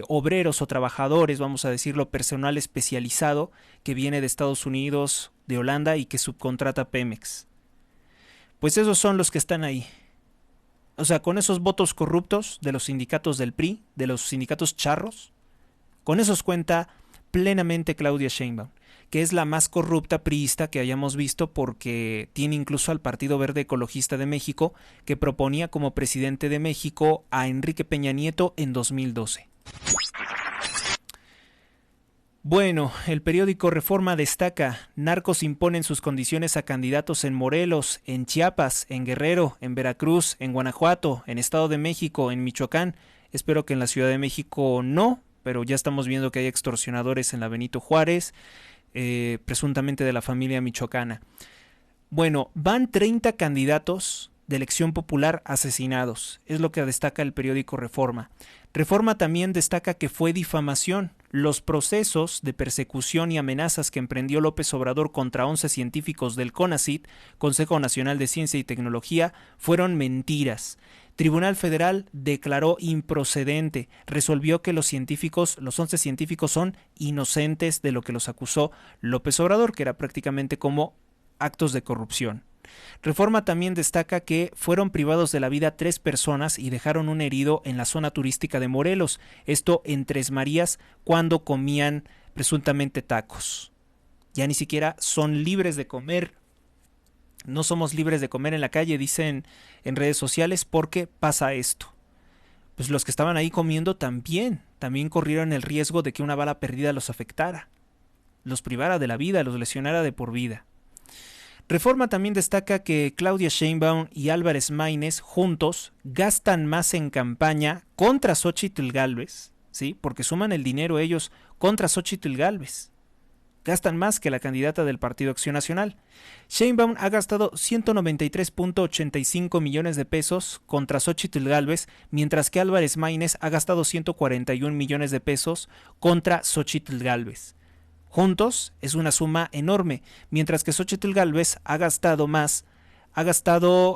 [SPEAKER 2] obreros o trabajadores, vamos a decirlo, personal especializado que viene de Estados Unidos, de Holanda y que subcontrata Pemex. Pues esos son los que están ahí. O sea, con esos votos corruptos de los sindicatos del PRI, de los sindicatos charros, con esos cuenta plenamente Claudia Sheinbaum, que es la más corrupta priista que hayamos visto porque tiene incluso al Partido Verde Ecologista de México, que proponía como presidente de México a Enrique Peña Nieto en 2012. Bueno, el periódico Reforma destaca: narcos imponen sus condiciones a candidatos en Morelos, en Chiapas, en Guerrero, en Veracruz, en Guanajuato, en Estado de México, en Michoacán. Espero que en la Ciudad de México no, pero ya estamos viendo que hay extorsionadores en la Benito Juárez, presuntamente de la familia michoacana. Bueno, van 30 candidatos de elección popular asesinados, es lo que destaca el periódico Reforma. Reforma también destaca que fue difamación. Los procesos de persecución y amenazas que emprendió López Obrador contra 11 científicos del CONACYT, Consejo Nacional de Ciencia y Tecnología, fueron mentiras. Tribunal Federal declaró improcedente, resolvió que los 11 científicos son inocentes de lo que los acusó López Obrador, que era prácticamente como actos de corrupción. Reforma también destaca que fueron privados de la vida 3 personas y dejaron un herido en la zona turística de Morelos, esto en Tres Marías, cuando comían presuntamente tacos. Ya ni siquiera son libres de comer. No somos libres de comer en la calle, dicen en redes sociales, porque pasa esto. Pues los que estaban ahí comiendo también corrieron el riesgo de que una bala perdida los afectara, los privara de la vida, los lesionara de por vida. Reforma también destaca que Claudia Sheinbaum y Álvarez Maínez juntos gastan más en campaña contra Xóchitl Gálvez, ¿sí? Porque suman el dinero ellos contra Xóchitl Gálvez. Gastan más que la candidata del Partido Acción Nacional. Sheinbaum ha gastado 193.85 millones de pesos contra Xóchitl Gálvez, mientras que Álvarez Maínez ha gastado 141 millones de pesos contra Xóchitl Gálvez. Juntos es una suma enorme, mientras que Xóchitl Gálvez ha gastado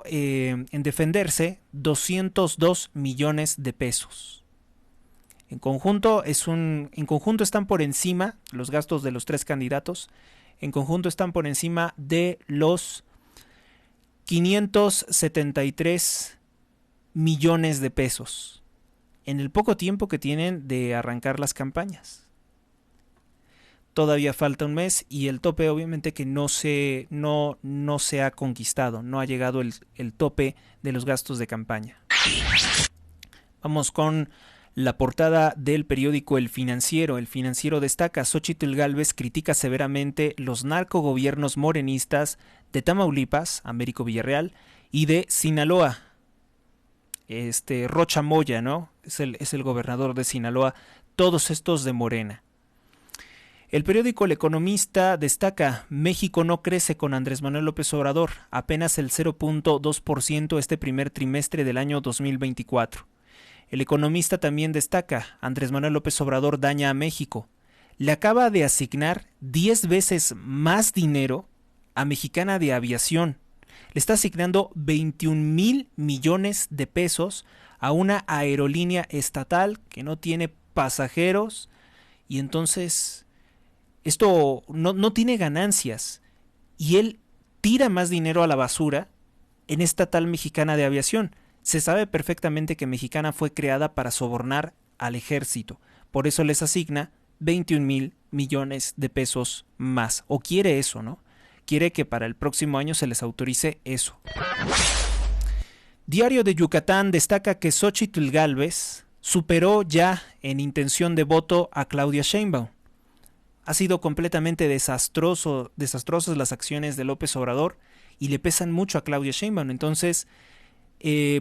[SPEAKER 2] en defenderse 202 millones de pesos. En conjunto están por encima, los gastos de los 3 candidatos, en conjunto están por encima de los 573 millones de pesos en el poco tiempo que tienen de arrancar las campañas. Todavía falta un mes y el tope obviamente que no se ha conquistado, no ha llegado el tope de los gastos de campaña. Vamos con la portada del periódico El Financiero. El Financiero destaca: Xóchitl Gálvez critica severamente los narcogobiernos morenistas de Tamaulipas, Américo Villarreal, y de Sinaloa. Rocha Moya, ¿no? Es el gobernador de Sinaloa, todos estos de Morena. El periódico El Economista destaca: México no crece con Andrés Manuel López Obrador, apenas el 0.2% este primer trimestre del año 2024. El Economista también destaca: Andrés Manuel López Obrador daña a México. Le acaba de asignar 10 veces más dinero a Mexicana de Aviación. Le está asignando 21,000 millones de pesos a una aerolínea estatal que no tiene pasajeros, y entonces esto no tiene ganancias, y él tira más dinero a la basura en esta tal Mexicana de Aviación. Se sabe perfectamente que Mexicana fue creada para sobornar al ejército, por eso les asigna 21,000 millones de pesos más, o quiere eso, ¿no? Quiere que para el próximo año se les autorice eso. Diario de Yucatán destaca que Xóchitl Gálvez superó ya en intención de voto a Claudia Sheinbaum. Ha sido completamente desastrosas las acciones de López Obrador y le pesan mucho a Claudia Sheinbaum. Entonces,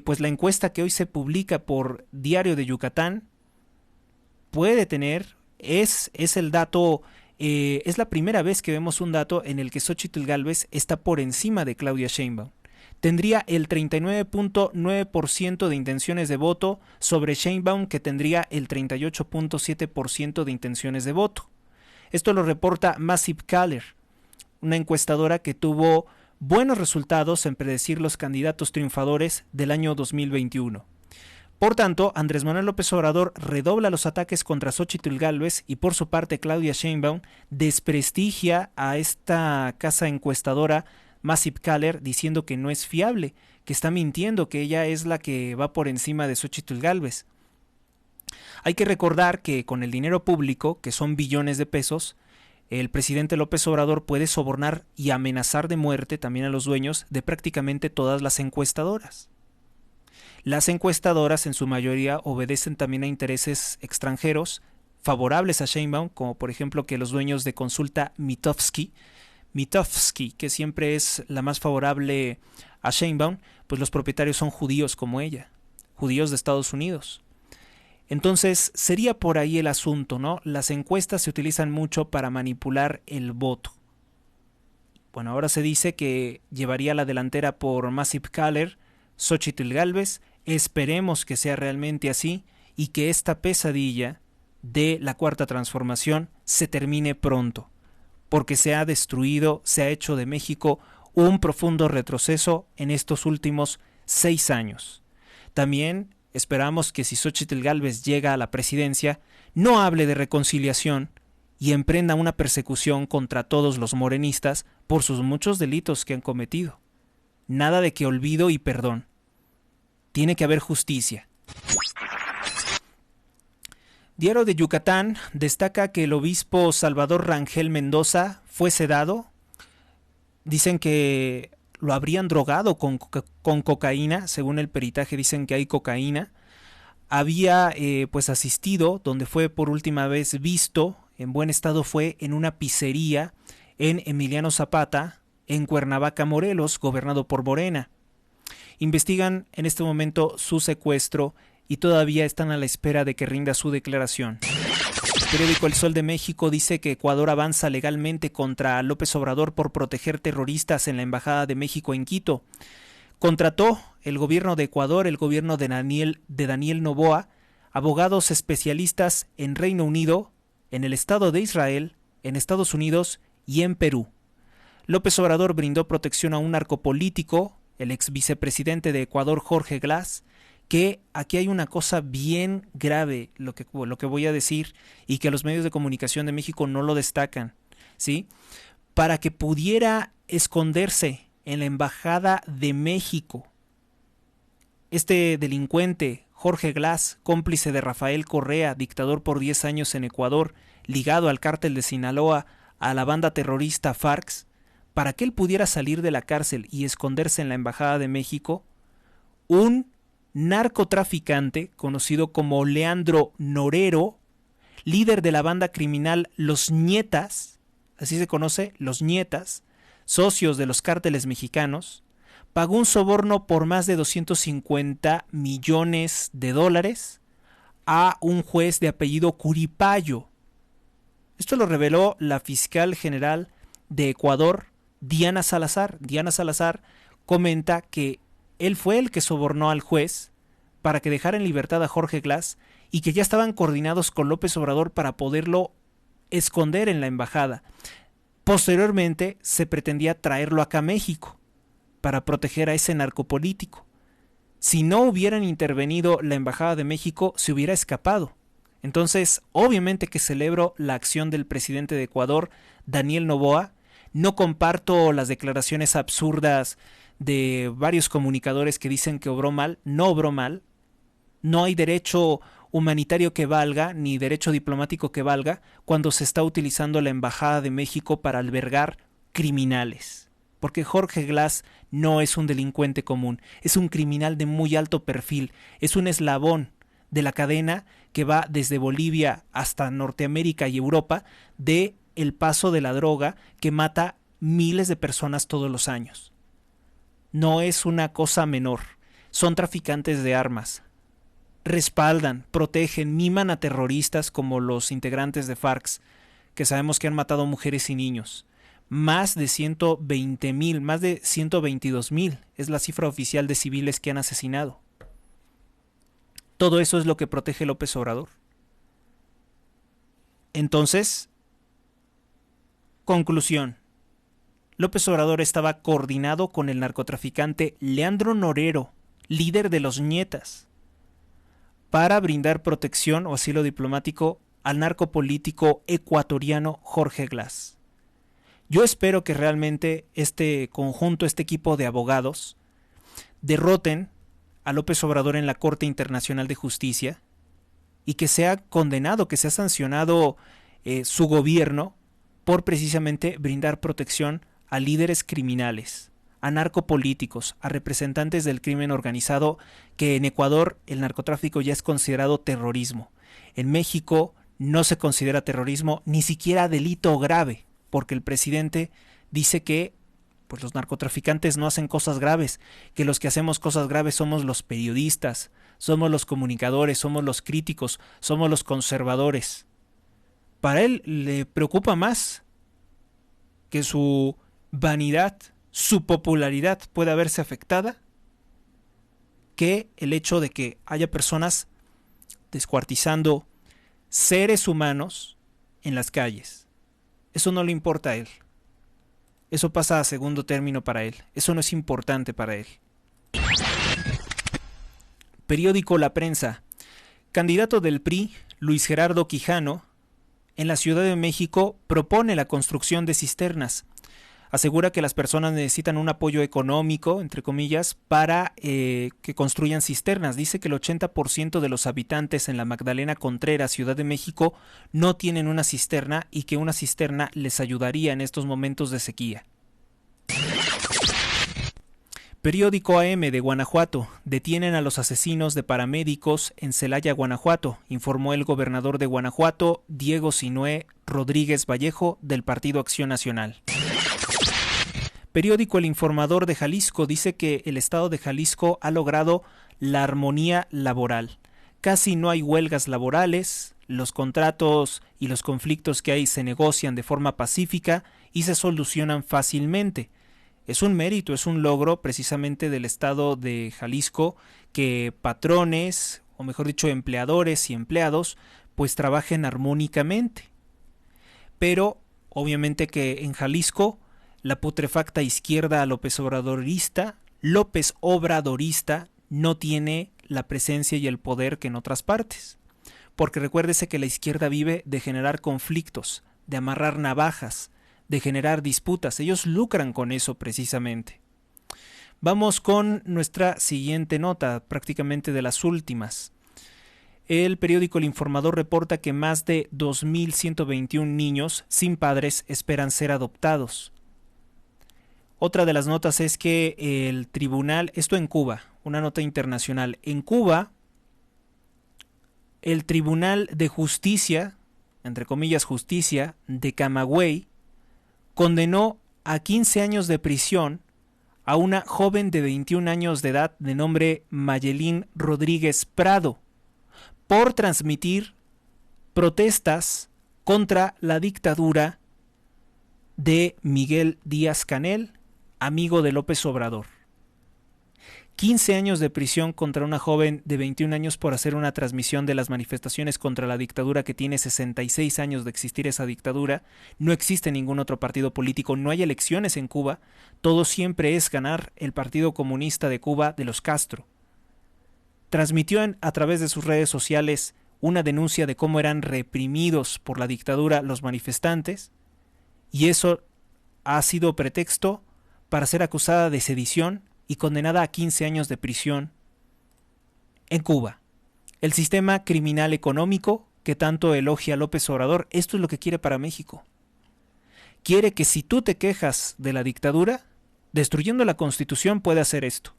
[SPEAKER 2] pues la encuesta que hoy se publica por Diario de Yucatán puede tener, es el dato, es la primera vez que vemos un dato en el que Xóchitl Gálvez está por encima de Claudia Sheinbaum. Tendría el 39.9% de intenciones de voto sobre Sheinbaum, que tendría el 38.7% de intenciones de voto. Esto lo reporta Massive Caller, una encuestadora que tuvo buenos resultados en predecir los candidatos triunfadores del año 2021. Por tanto, Andrés Manuel López Obrador redobla los ataques contra Xóchitl Gálvez y por su parte Claudia Sheinbaum desprestigia a esta casa encuestadora Massive Caller diciendo que no es fiable, que está mintiendo, que ella es la que va por encima de Xóchitl Gálvez. Hay que recordar que con el dinero público, que son billones de pesos, el presidente López Obrador puede sobornar y amenazar de muerte también a los dueños de prácticamente todas las encuestadoras. Las encuestadoras en su mayoría obedecen también a intereses extranjeros, favorables a Sheinbaum, como por ejemplo que los dueños de Consulta Mitofsky, que siempre es la más favorable a Sheinbaum, pues los propietarios son judíos como ella, judíos de Estados Unidos. Entonces sería por ahí el asunto, ¿no? Las encuestas se utilizan mucho para manipular el voto. Bueno, ahora se dice que llevaría la delantera por Massive Caller, Xóchitl Gálvez. Esperemos que sea realmente así y que esta pesadilla de la Cuarta Transformación se termine pronto, porque se ha destruido, se ha hecho de México un profundo retroceso en estos últimos 6 años. También esperamos que si Xóchitl Gálvez llega a la presidencia, no hable de reconciliación y emprenda una persecución contra todos los morenistas por sus muchos delitos que han cometido. Nada de que olvido y perdón. Tiene que haber justicia. Diario de Yucatán destaca que el obispo Salvador Rangel Mendoza fue sedado. Dicen que lo habrían drogado con cocaína, según el peritaje dicen que hay cocaína. Había pues asistido, donde fue por última vez visto, en buen estado fue en una pizzería en Emiliano Zapata, en Cuernavaca, Morelos, gobernado por Morena. Investigan en este momento su secuestro y todavía están a la espera de que rinda su declaración. El periódico El Sol de México dice que Ecuador avanza legalmente contra López Obrador por proteger terroristas en la Embajada de México en Quito. Contrató el gobierno de Ecuador, el gobierno de Daniel Noboa, abogados especialistas en Reino Unido, en el Estado de Israel, en Estados Unidos y en Perú. López Obrador brindó protección a un narcopolítico, el ex vicepresidente de Ecuador, Jorge Glass, que aquí hay una cosa bien grave, lo que voy a decir, y que los medios de comunicación de México no lo destacan, ¿sí? Para que pudiera esconderse en la Embajada de México, este delincuente, Jorge Glass, cómplice de Rafael Correa, dictador por 10 años en Ecuador, ligado al cártel de Sinaloa, a la banda terrorista FARC, para que él pudiera salir de la cárcel y esconderse en la Embajada de México, un narcotraficante conocido como Leandro Norero, líder de la banda criminal Los Nietas, así se conoce, Los Nietas, socios de los cárteles mexicanos, pagó un soborno por más de $250 millones a un juez de apellido Curipayo. Esto lo reveló la fiscal general de Ecuador, Diana Salazar. Diana Salazar comenta que él fue el que sobornó al juez para que dejara en libertad a Jorge Glass y que ya estaban coordinados con López Obrador para poderlo esconder en la embajada. Posteriormente se pretendía traerlo acá a México para proteger a ese narcopolítico. Si no hubieran intervenido la Embajada de México, se hubiera escapado. Entonces, obviamente que celebro la acción del presidente de Ecuador, Daniel Noboa. No comparto las declaraciones absurdas de varios comunicadores que dicen que obró mal. No obró mal. No hay derecho humanitario que valga, ni derecho diplomático que valga, cuando se está utilizando la Embajada de México para albergar criminales. Porque Jorge Glass no es un delincuente común, es un criminal de muy alto perfil, es un eslabón de la cadena que va desde Bolivia hasta Norteamérica y Europa de el paso de la droga que mata miles de personas todos los años. No es una cosa menor, son traficantes de armas. Respaldan, protegen, miman a terroristas como los integrantes de FARC, que sabemos que han matado mujeres y niños. Más de 120,000, más de 122,000 es la cifra oficial de civiles que han asesinado. Todo eso es lo que protege López Obrador. Entonces, conclusión. López Obrador estaba coordinado con el narcotraficante Leandro Norero, líder de Los Nietas, para brindar protección o asilo diplomático al narcopolítico ecuatoriano Jorge Glass. Yo espero que realmente este conjunto, este equipo de abogados, derroten a López Obrador en la Corte Internacional de Justicia y que sea condenado, que sea sancionado su gobierno por precisamente brindar protección a líderes criminales, a narcopolíticos, a representantes del crimen organizado, que en Ecuador el narcotráfico ya es considerado terrorismo. En México no se considera terrorismo, ni siquiera delito grave, porque el presidente dice que pues los narcotraficantes no hacen cosas graves, que los que hacemos cosas graves somos los periodistas, somos los comunicadores, somos los críticos, somos los conservadores. Para él le preocupa más que su vanidad, su popularidad pueda verse afectada, que el hecho de que haya personas descuartizando seres humanos en las calles. Eso no le importa a él. Eso pasa a segundo término para él. Eso no es importante para él. Periódico La Prensa. Candidato del PRI, Luis Gerardo Quijano, en la Ciudad de México propone la construcción de cisternas. Asegura que las personas necesitan un apoyo económico, entre comillas, para que construyan cisternas. Dice que el 80% de los habitantes en la Magdalena Contreras, Ciudad de México, no tienen una cisterna y que una cisterna les ayudaría en estos momentos de sequía. Periódico AM de Guanajuato. Detienen a los asesinos de paramédicos en Celaya, Guanajuato, informó el gobernador de Guanajuato, Diego Sinué Rodríguez Vallejo, del Partido Acción Nacional. Periódico El Informador de Jalisco dice que el estado de Jalisco ha logrado la armonía laboral. Casi no hay huelgas laborales, los contratos y los conflictos que hay se negocian de forma pacífica y se solucionan fácilmente. Es un mérito, es un logro precisamente del estado de Jalisco que patrones, o mejor dicho, empleadores y empleados, pues trabajen armónicamente. Pero obviamente que en Jalisco la putrefacta izquierda López Obradorista no tiene la presencia y el poder que en otras partes. Porque recuérdese que la izquierda vive de generar conflictos, de amarrar navajas, de generar disputas. Ellos lucran con eso precisamente. Vamos con nuestra siguiente nota, prácticamente de las últimas. El periódico El Informador reporta que más de 2.121 niños sin padres esperan ser adoptados. Otra de las notas es que el tribunal, esto en Cuba, una nota internacional, en Cuba, el Tribunal de Justicia, entre comillas justicia, de Camagüey, condenó a 15 años de prisión a una joven de 21 años de edad de nombre Mayelín Rodríguez Prado por transmitir protestas contra la dictadura de Miguel Díaz-Canel, amigo de López Obrador. 15 años de prisión contra una joven de 21 años por hacer una transmisión de las manifestaciones contra la dictadura que tiene 66 años de existir esa dictadura. No existe ningún otro partido político, no hay elecciones en Cuba, todo siempre es ganar el Partido Comunista de Cuba de los Castro. Transmitió a través de sus redes sociales una denuncia de cómo eran reprimidos por la dictadura los manifestantes, y eso ha sido pretexto para ser acusada de sedición y condenada a 15 años de prisión en Cuba. El sistema criminal económico que tanto elogia López Obrador, esto es lo que quiere para México. Quiere que si tú te quejas de la dictadura, destruyendo la Constitución puede hacer esto.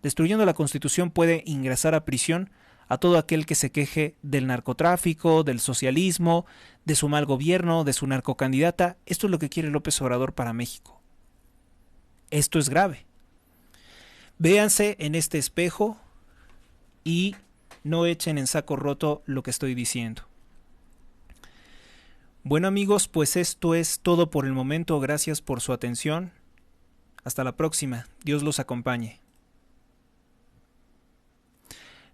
[SPEAKER 2] Destruyendo la Constitución puede ingresar a prisión a todo aquel que se queje del narcotráfico, del socialismo, de su mal gobierno, de su narcocandidata. Esto es lo que quiere López Obrador para México. Esto es grave. Véanse en este espejo y no echen en saco roto lo que estoy diciendo. Bueno amigos, pues esto es todo por el momento. Gracias por su atención. Hasta la próxima. Dios los acompañe.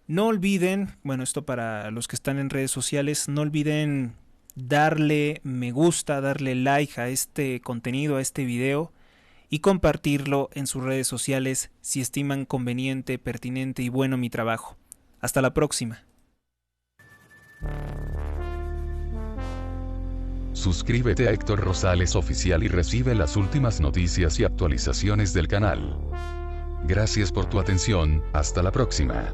[SPEAKER 2] No olviden, bueno, esto para los que están en redes sociales, no olviden darle me gusta, darle like a este contenido, a este video, y compartirlo en sus redes sociales si estiman conveniente, pertinente y bueno mi trabajo. Hasta la próxima.
[SPEAKER 3] Suscríbete a Héctor Rosales Oficial y recibe las últimas noticias y actualizaciones del canal. Gracias por tu atención, hasta la próxima.